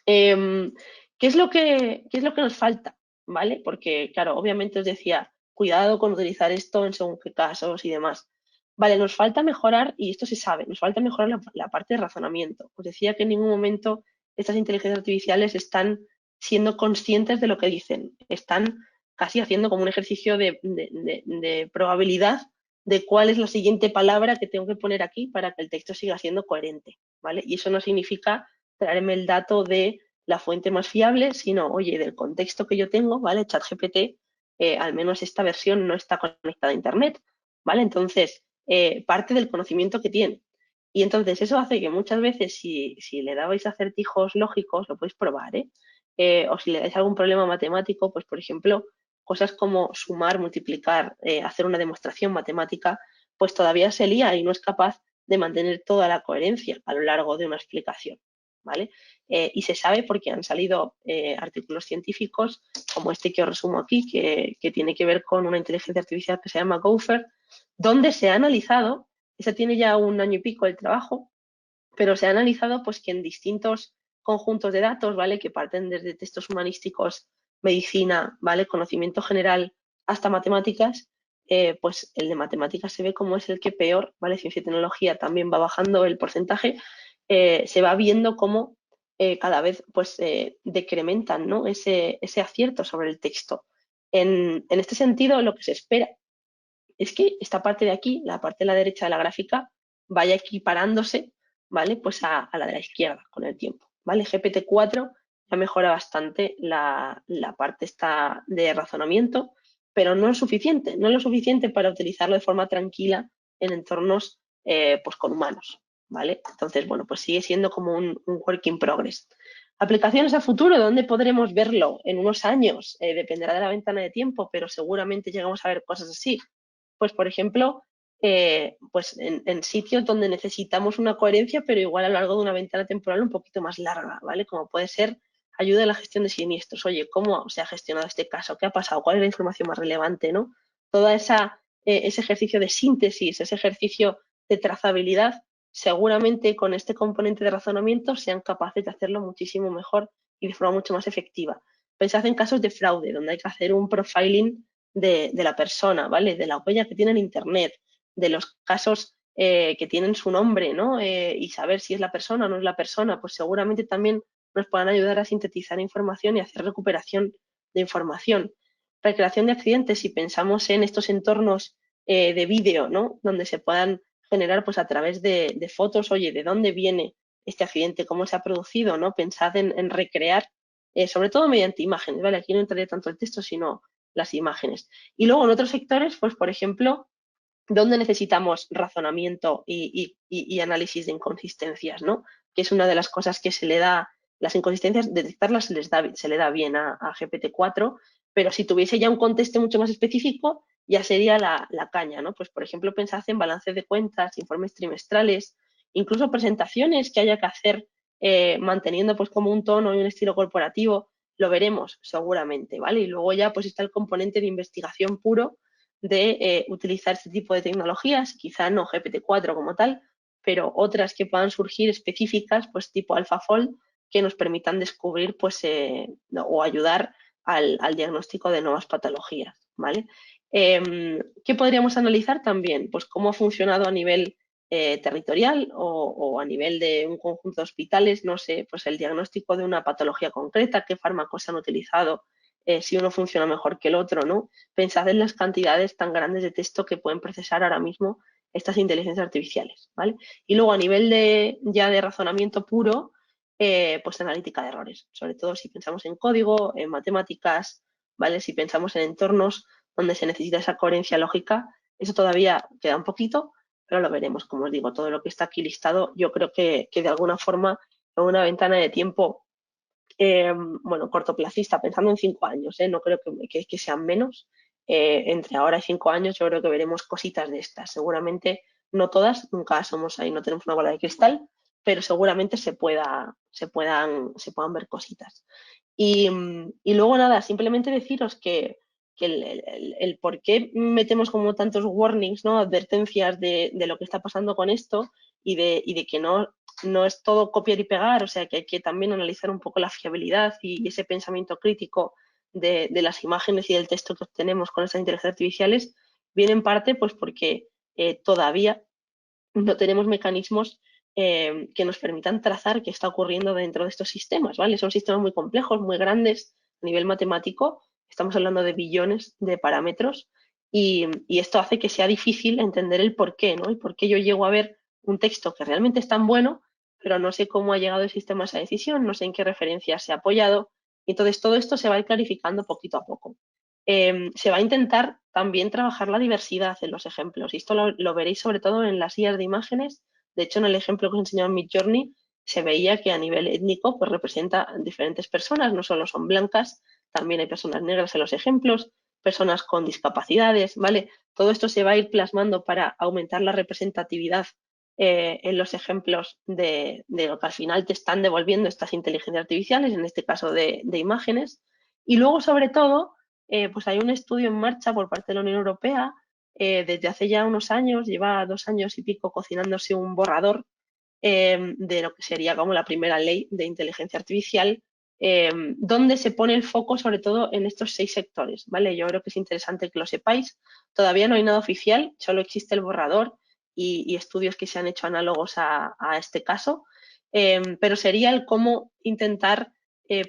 ¿Qué es lo que nos falta? ¿Vale? Porque, claro, obviamente os decía, cuidado con utilizar esto en según qué casos y demás. Vale, nos falta mejorar, y esto se sabe, nos falta mejorar la parte de razonamiento. Os decía que en ningún momento estas inteligencias artificiales están siendo conscientes de lo que dicen, están casi haciendo como un ejercicio de probabilidad de cuál es la siguiente palabra que tengo que poner aquí para que el texto siga siendo coherente, ¿vale? Y eso no significa traerme el dato de la fuente más fiable, sino, oye, del contexto que yo tengo, ¿vale? ChatGPT, al menos esta versión no está conectada a Internet, ¿vale? Entonces, parte del conocimiento que tiene. Y entonces eso hace que muchas veces, si le dabais acertijos lógicos, lo podéis probar, ¿eh? O si le dais algún problema matemático, pues por ejemplo, cosas como sumar, multiplicar, hacer una demostración matemática, pues todavía se lía y no es capaz de mantener toda la coherencia a lo largo de una explicación, ¿vale? Y se sabe porque han salido artículos científicos como este que os resumo aquí, que tiene que ver con una inteligencia artificial que se llama Gopher, donde se ha analizado, ese tiene ya 1 año y pico el trabajo, pero se ha analizado pues que en distintos conjuntos de datos, ¿vale? Que parten desde textos humanísticos, medicina, ¿vale? Conocimiento general hasta matemáticas, pues el de matemáticas se ve como es el que peor, ¿vale? Ciencia y tecnología también va bajando el porcentaje, se va viendo cómo cada vez pues decrementan, ¿no? ese acierto sobre el texto. En este sentido, lo que se espera es que esta parte de aquí, la parte de la derecha de la gráfica, vaya equiparándose, ¿vale? Pues a la de la izquierda con el tiempo, ¿vale? GPT-4 ya mejora bastante la parte esta de razonamiento, pero no es suficiente, no es lo suficiente para utilizarlo de forma tranquila en entornos pues con humanos, ¿vale? Entonces, bueno, pues sigue siendo como un work in progress. Aplicaciones a futuro, ¿dónde podremos verlo? En unos años, dependerá de la ventana de tiempo, pero seguramente llegamos a ver cosas así. Pues, por ejemplo, pues en sitios donde necesitamos una coherencia, pero igual a lo largo de una ventana temporal un poquito más larga, ¿vale? Como puede ser ayuda a la gestión de siniestros. Oye, ¿cómo se ha gestionado este caso? ¿Qué ha pasado? ¿Cuál es la información más relevante, no? Toda ese ejercicio de síntesis, ese ejercicio de trazabilidad, seguramente con este componente de razonamiento sean capaces de hacerlo muchísimo mejor y de forma mucho más efectiva. Pensad en casos de fraude, donde hay que hacer un profiling de la persona, ¿vale? De la huella que tiene en Internet, de los casos que tienen su nombre, ¿no? Y saber si es la persona o no es la persona, pues seguramente también nos puedan ayudar a sintetizar información y hacer recuperación de información. Recreación de accidentes, si pensamos en estos entornos de vídeo, ¿no? Donde se puedan generar, pues a través de fotos, oye, ¿de dónde viene este accidente? ¿Cómo se ha producido? ¿No? Pensad en recrear, sobre todo mediante imágenes, ¿vale? Aquí no entraré tanto el texto, sino las imágenes. Y luego en otros sectores, pues por ejemplo, donde necesitamos razonamiento y análisis de inconsistencias, ¿no? Que es una de las cosas que se le da, las inconsistencias, detectarlas se le da bien a GPT-4, pero si tuviese ya un contexto mucho más específico, ya sería la caña, ¿no? Pues por ejemplo, pensad en balances de cuentas, informes trimestrales, incluso presentaciones que haya que hacer manteniendo pues como un tono y un estilo corporativo, lo veremos seguramente, ¿vale? Y luego ya pues está el componente de investigación puro de utilizar este tipo de tecnologías, quizá no GPT-4 como tal, pero otras que puedan surgir específicas, pues tipo AlphaFold, que nos permitan descubrir pues, o ayudar al diagnóstico de nuevas patologías, ¿vale? ¿Qué podríamos analizar también? Pues cómo ha funcionado a nivel territorial o a nivel de un conjunto de hospitales, no sé, pues el diagnóstico de una patología concreta, qué fármacos se han utilizado, si uno funciona mejor que el otro, ¿no? Pensad en las cantidades tan grandes de texto que pueden procesar ahora mismo estas inteligencias artificiales, ¿vale? Y luego a nivel ya de razonamiento puro, pues analítica de errores, sobre todo si pensamos en código, en matemáticas, ¿vale? Si pensamos en entornos donde se necesita esa coherencia lógica, eso todavía queda un poquito, pero lo veremos. Como os digo, todo lo que está aquí listado, yo creo que de alguna forma, en una ventana de tiempo, bueno, cortoplacista, pensando en 5 años, no creo que sean menos. Entre ahora y 5 años, yo creo que veremos cositas de estas. Seguramente no todas, nunca somos ahí, no tenemos una bola de cristal, pero seguramente se puedan ver cositas. Y luego nada, simplemente deciros que el por qué metemos como tantos warnings, ¿no? Advertencias de lo que está pasando con esto y de que no es todo copiar y pegar, o sea que hay que también analizar un poco la fiabilidad y ese pensamiento crítico de las imágenes y del texto que obtenemos con estas inteligencias artificiales, viene en parte pues porque todavía no tenemos mecanismos que nos permitan trazar qué está ocurriendo dentro de estos sistemas, ¿vale? Son sistemas muy complejos, muy grandes a nivel matemático, estamos hablando de billones de parámetros y esto hace que sea difícil entender el por qué, ¿no? Y por qué yo llego a ver un texto que realmente es tan bueno, pero no sé cómo ha llegado el sistema a esa decisión, no sé en qué referencias se ha apoyado. Y entonces todo esto se va a ir clarificando poquito a poco. Se va a intentar también trabajar la diversidad en los ejemplos y esto lo veréis sobre todo en las guías de imágenes. De hecho, en el ejemplo que os he enseñado en Midjourney se veía que a nivel étnico pues representa diferentes personas, no solo son blancas, también hay personas negras en los ejemplos, personas con discapacidades, ¿vale? Todo esto se va a ir plasmando para aumentar la representatividad en los ejemplos de lo que al final te están devolviendo estas inteligencias artificiales, en este caso de imágenes. Y luego, sobre todo, pues hay un estudio en marcha por parte de la Unión Europea desde hace ya unos años, lleva 2 años y pico cocinándose un borrador de lo que sería como la primera ley de inteligencia artificial, donde se pone el foco sobre todo en estos 6 sectores, ¿vale? Yo creo que es interesante que lo sepáis. Todavía no hay nada oficial, solo existe el borrador y estudios que se han hecho análogos a este caso, pero sería el cómo intentar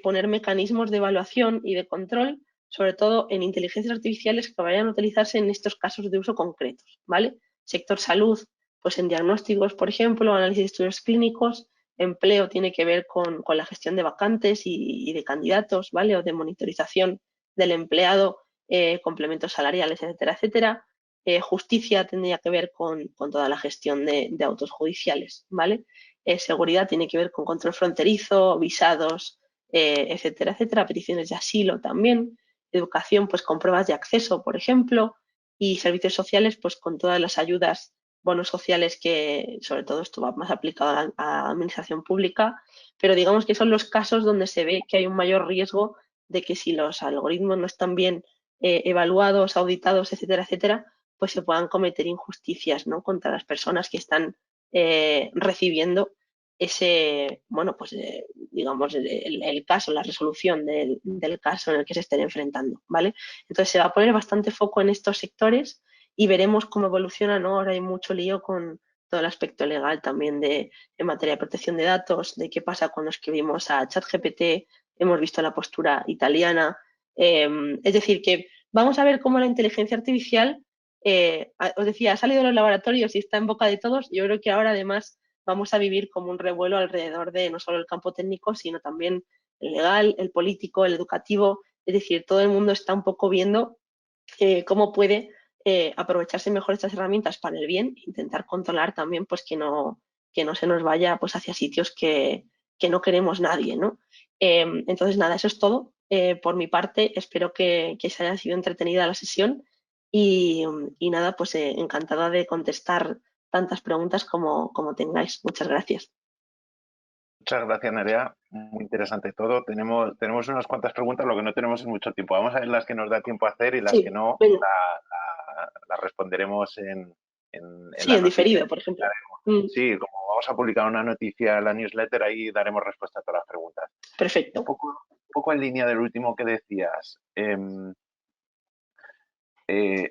poner mecanismos de evaluación y de control sobre todo en inteligencias artificiales que vayan a utilizarse en estos casos de uso concretos, ¿vale? Sector salud, pues en diagnósticos, por ejemplo, análisis de estudios clínicos, empleo tiene que ver con la gestión de vacantes y de candidatos, ¿vale? O de monitorización del empleado, complementos salariales, etcétera, etcétera. Justicia tendría que ver con toda la gestión de autos judiciales, ¿vale? Seguridad tiene que ver con control fronterizo, visados, etcétera, etcétera. Peticiones de asilo también. Educación, pues con pruebas de acceso, por ejemplo, y servicios sociales, pues con todas las ayudas, bonos sociales que, sobre todo esto va más aplicado a la administración pública, pero digamos que son los casos donde se ve que hay un mayor riesgo de que si los algoritmos no están bien evaluados, auditados, etcétera, etcétera, pues se puedan cometer injusticias, ¿no? Contra las personas que están recibiendo ese, bueno, pues digamos, el caso, la resolución del caso en el que se estén enfrentando, ¿vale? Entonces se va a poner bastante foco en estos sectores y veremos cómo evoluciona, ¿no? Ahora hay mucho lío con todo el aspecto legal también en materia de protección de datos, de qué pasa cuando escribimos a ChatGPT, hemos visto la postura italiana, es decir, que vamos a ver cómo la inteligencia artificial, os decía, ha salido de los laboratorios y está en boca de todos, yo creo que ahora además vamos a vivir como un revuelo alrededor de no solo el campo técnico, sino también el legal, el político, el educativo. Es decir, todo el mundo está un poco viendo cómo puede aprovecharse mejor estas herramientas para el bien, intentar controlar también pues que no se nos vaya pues hacia sitios que no queremos nadie, ¿no? Entonces, nada, eso es todo. Por mi parte, espero que se haya sido entretenida la sesión y nada, pues encantada de contestar tantas preguntas como tengáis. Muchas gracias. Muchas gracias, Nerea. Muy interesante todo. Tenemos unas cuantas preguntas, lo que no tenemos es mucho tiempo. Vamos a ver las que nos da tiempo a hacer y las que Sí, no venga. las responderemos en Sí, la en noticia. diferido, por ejemplo. Mm, Sí, como vamos a publicar una noticia en la newsletter, ahí daremos respuesta a todas las preguntas. perfecto. Un poco en línea del último que decías,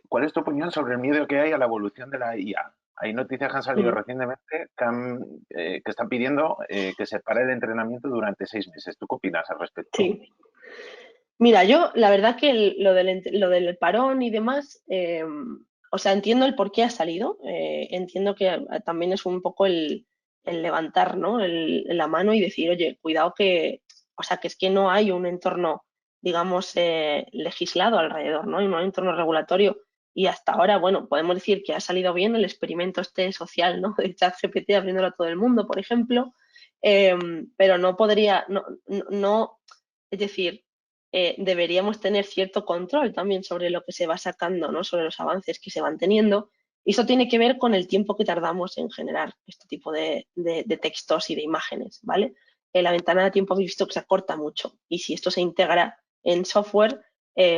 ¿cuál es tu opinión sobre el miedo que hay a la evolución de la IA? Hay noticias que han salido Mm, recientemente que están pidiendo que se pare el entrenamiento durante 6 meses. ¿Tú qué opinas al respecto? sí. Mira, yo la verdad que lo del parón y demás, o sea, entiendo el por qué ha salido, entiendo que también es un poco el levantar, ¿no? La mano y decir, oye, cuidado que, o sea, que es que no hay un entorno, digamos, legislado alrededor, ¿no? Y no hay un entorno regulatorio. Y hasta ahora, bueno, podemos decir que ha salido bien el experimento este social, ¿no? De ChatGPT abriéndolo a todo el mundo, por ejemplo, pero no podría, no, es decir, deberíamos tener cierto control también sobre lo que se va sacando, ¿no? Sobre los avances que se van teniendo. Y eso tiene que ver con el tiempo que tardamos en generar este tipo de textos y de imágenes, ¿vale? La ventana de tiempo habéis visto que se acorta mucho y si esto se integra en software,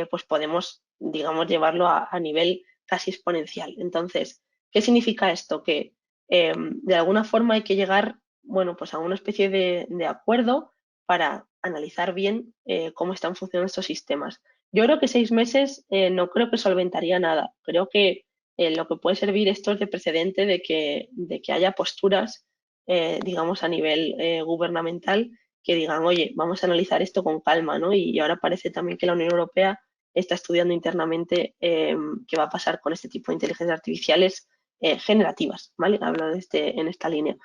pues podemos, digamos, llevarlo a nivel casi exponencial. Entonces, ¿qué significa esto? Que de alguna forma hay que llegar, bueno, pues a una especie de acuerdo para analizar bien cómo están funcionando estos sistemas. Yo creo que 6 meses no creo que solventaría nada. Creo que lo que puede servir esto es de precedente de que haya posturas, digamos, a nivel gubernamental que digan, oye, vamos a analizar esto con calma, ¿no? Y ahora parece también que la Unión Europea está estudiando internamente qué va a pasar con este tipo de inteligencias artificiales generativas, ¿vale? Hablo en esta línea.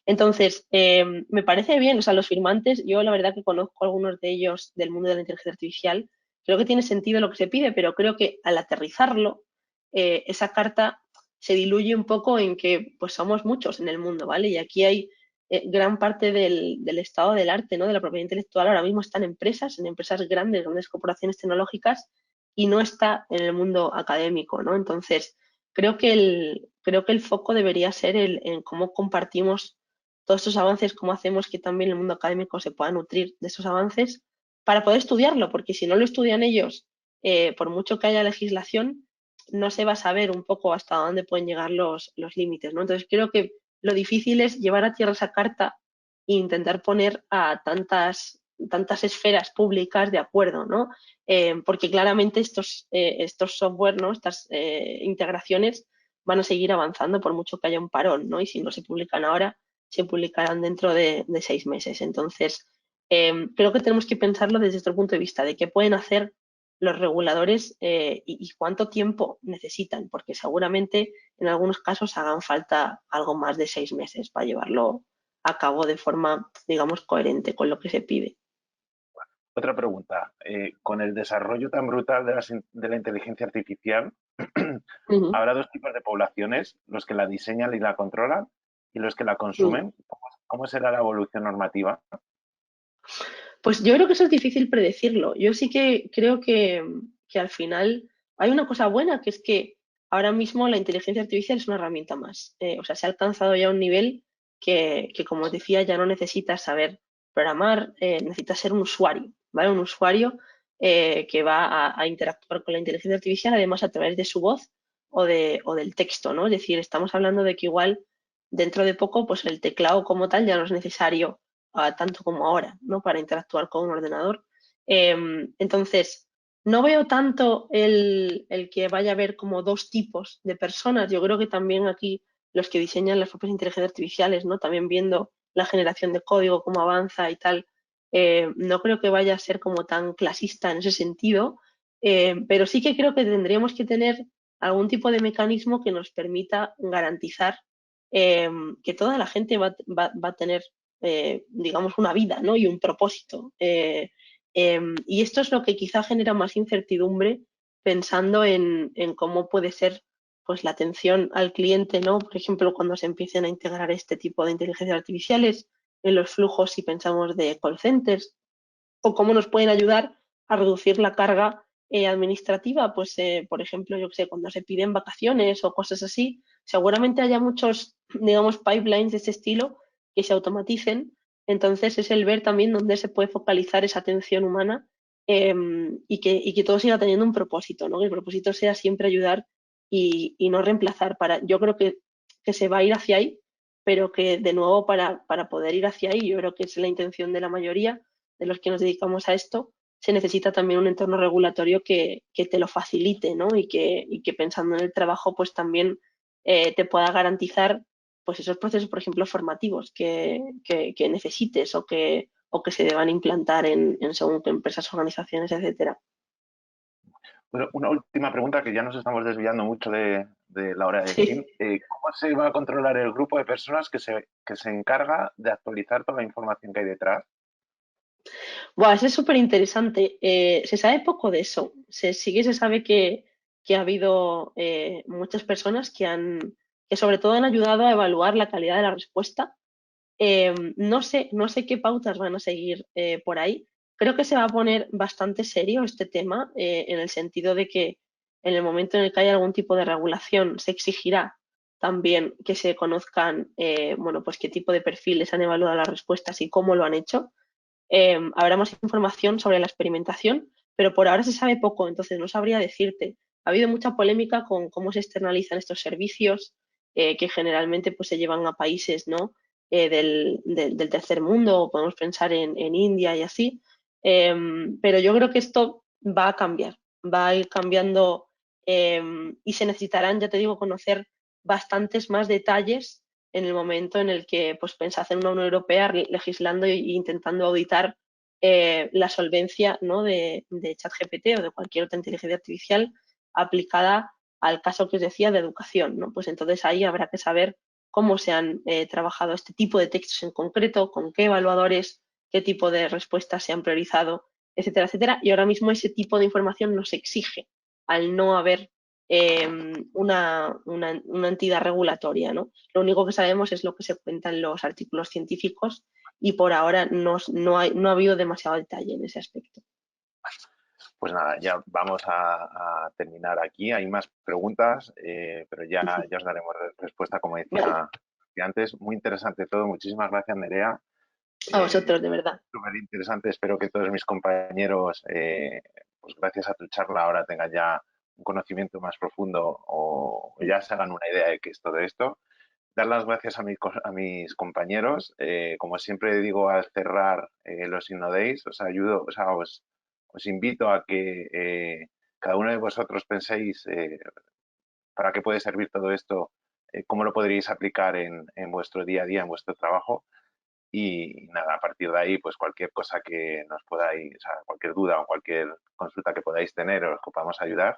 Entonces, me parece bien, o sea, los firmantes, yo la verdad que conozco algunos de ellos del mundo de la inteligencia artificial, creo que tiene sentido lo que se pide, pero creo que al aterrizarlo, esa carta se diluye un poco en que pues somos muchos en el mundo, ¿vale? Y aquí hay gran parte del estado del arte, ¿no? De la propiedad intelectual ahora mismo está en empresas grandes, grandes corporaciones tecnológicas, y no está en el mundo académico, ¿no? Entonces, creo que el foco debería ser en cómo compartimos todos estos avances, cómo hacemos que también el mundo académico se pueda nutrir de esos avances para poder estudiarlo, porque si no lo estudian ellos, por mucho que haya legislación, no se va a saber un poco hasta dónde pueden llegar los límites, ¿no? Entonces creo que lo difícil es llevar a tierra esa carta e intentar poner a tantas esferas públicas de acuerdo, ¿no? Porque claramente estos software, ¿no? Estas integraciones van a seguir avanzando por mucho que haya un parón, ¿no? Y si no se publican ahora, se publicarán dentro de 6 meses. Entonces, creo que tenemos que pensarlo desde este punto de vista, de qué pueden hacer los reguladores y cuánto tiempo necesitan, porque seguramente en algunos casos hagan falta algo más de 6 meses para llevarlo a cabo de forma, digamos, coherente con lo que se pide. Otra pregunta. Con el desarrollo tan brutal de la inteligencia artificial, Ujú, habrá dos tipos de poblaciones, los que la diseñan y la controlan y los que la ujú. consumen. ¿Cómo será la evolución normativa? Pues yo creo que eso es difícil predecirlo. Yo sí que creo que al final hay una cosa buena, que es que ahora mismo la inteligencia artificial es una herramienta más. O sea, se ha alcanzado ya un nivel que, como os decía, ya no necesitas saber programar, necesitas ser un usuario, ¿vale? Un usuario que va a interactuar con la inteligencia artificial, además a través de su voz o del texto, ¿no? Es decir, estamos hablando de que igual dentro de poco, pues el teclado como tal ya no es necesario tanto como ahora, ¿no? Para interactuar con un ordenador. Entonces, no veo tanto el que vaya a haber como dos tipos de personas. Yo creo que también aquí los que diseñan las propias inteligencias artificiales, ¿no? También viendo la generación de código, cómo avanza y tal, no creo que vaya a ser como tan clasista en ese sentido, pero sí que creo que tendríamos que tener algún tipo de mecanismo que nos permita garantizar que toda la gente va a tener digamos, una vida, ¿no? Y un propósito. Y esto es lo que quizá genera más incertidumbre pensando en cómo puede ser pues la atención al cliente, ¿no? Por ejemplo, cuando se empiecen a integrar este tipo de inteligencias artificiales en los flujos, si pensamos de call centers, o cómo nos pueden ayudar a reducir la carga administrativa, pues, por ejemplo, yo que sé, cuando se piden vacaciones o cosas así, seguramente haya muchos, digamos, pipelines de ese estilo que se automaticen. Entonces, es el ver también dónde se puede focalizar esa atención humana y que todo siga teniendo un propósito, ¿no? Que el propósito sea siempre ayudar y no reemplazar. Yo creo que se va a ir hacia ahí, pero que de nuevo para poder ir hacia ahí, yo creo que es la intención de la mayoría de los que nos dedicamos a esto, se necesita también un entorno regulatorio que te lo facilite, ¿no? Y que pensando en el trabajo, pues también te pueda garantizar pues esos procesos, por ejemplo, formativos que necesites o que se deban implantar en según qué empresas, organizaciones, etcétera. Bueno, una última pregunta, que ya nos estamos desviando mucho de la hora de fin. Sí. ¿Cómo se va a controlar el grupo de personas que se encarga de actualizar toda la información que hay detrás? Buah, eso es súper interesante. Se sabe poco de eso. Sí que se sabe que ha habido muchas personas que sobre todo han ayudado a evaluar la calidad de la respuesta. No sé qué pautas van a seguir por ahí. Creo que se va a poner bastante serio este tema, en el sentido de que en el momento en el que haya algún tipo de regulación, se exigirá también que se conozcan, bueno, pues qué tipo de perfiles han evaluado las respuestas y cómo lo han hecho. Habrá más información sobre la experimentación, pero por ahora se sabe poco, entonces no sabría decirte. Ha habido mucha polémica con cómo se externalizan estos servicios, que generalmente pues, se llevan a países, ¿no? Del tercer mundo, o podemos pensar en India y así. Pero yo creo que esto va a cambiar, va a ir cambiando, y se necesitarán, ya te digo, conocer bastantes más detalles en el momento en el que pues, pensad en una Unión Europea legislando e intentando auditar la solvencia, ¿no? de ChatGPT o de cualquier otra inteligencia artificial aplicada al caso que os decía de educación, ¿no? Pues entonces ahí habrá que saber cómo se han trabajado este tipo de textos en concreto, con qué evaluadores, qué tipo de respuestas se han priorizado, etcétera, etcétera. Y ahora mismo ese tipo de información nos exige al no haber una entidad regulatoria, ¿no? Lo único que sabemos es lo que se cuenta en los artículos científicos y por ahora no ha habido demasiado detalle en ese aspecto. Pues nada, ya vamos a terminar aquí. Hay más preguntas, pero ya os daremos respuesta, como Vale, decía antes. Muy interesante todo. Muchísimas gracias, Nerea. a vosotros, de verdad. Súper interesante. Espero que todos mis compañeros, pues gracias a tu charla, ahora tengan ya un conocimiento más profundo o ya se hagan una idea de qué es todo esto. Dar las gracias a mis compañeros. Como siempre digo al cerrar los InnoDays, os ayudo, o sea, os invito a que cada uno de vosotros penséis para qué puede servir todo esto, cómo lo podríais aplicar en vuestro día a día, en vuestro trabajo. Y nada, a partir de ahí, pues cualquier cosa que nos podáis, o sea, cualquier duda o cualquier consulta que podáis tener o os que podamos ayudar,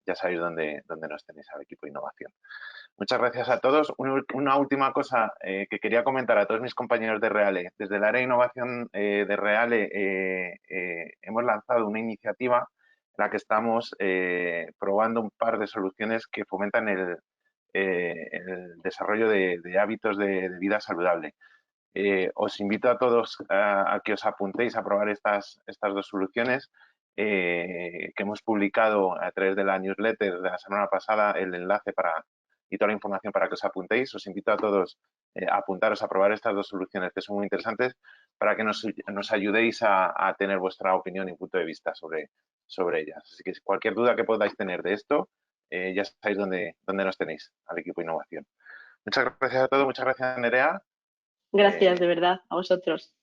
ya sabéis dónde nos tenéis al equipo de innovación. Muchas gracias a todos. Una última cosa que quería comentar a todos mis compañeros de Reale. Desde el área de innovación de Reale hemos lanzado una iniciativa en la que estamos probando un par de soluciones que fomentan el desarrollo de hábitos de vida saludable. Os invito a todos a que os apuntéis a probar estas dos soluciones que hemos publicado a través de la newsletter de la semana pasada, el enlace y toda la información para que os apuntéis. Os invito a todos a apuntaros a probar estas dos soluciones que son muy interesantes para que nos ayudéis a tener vuestra opinión y punto de vista sobre ellas. Así que cualquier duda que podáis tener de esto, ya sabéis dónde nos tenéis al equipo de innovación. Muchas gracias a todos, muchas gracias Nerea. Gracias, de verdad, a vosotros.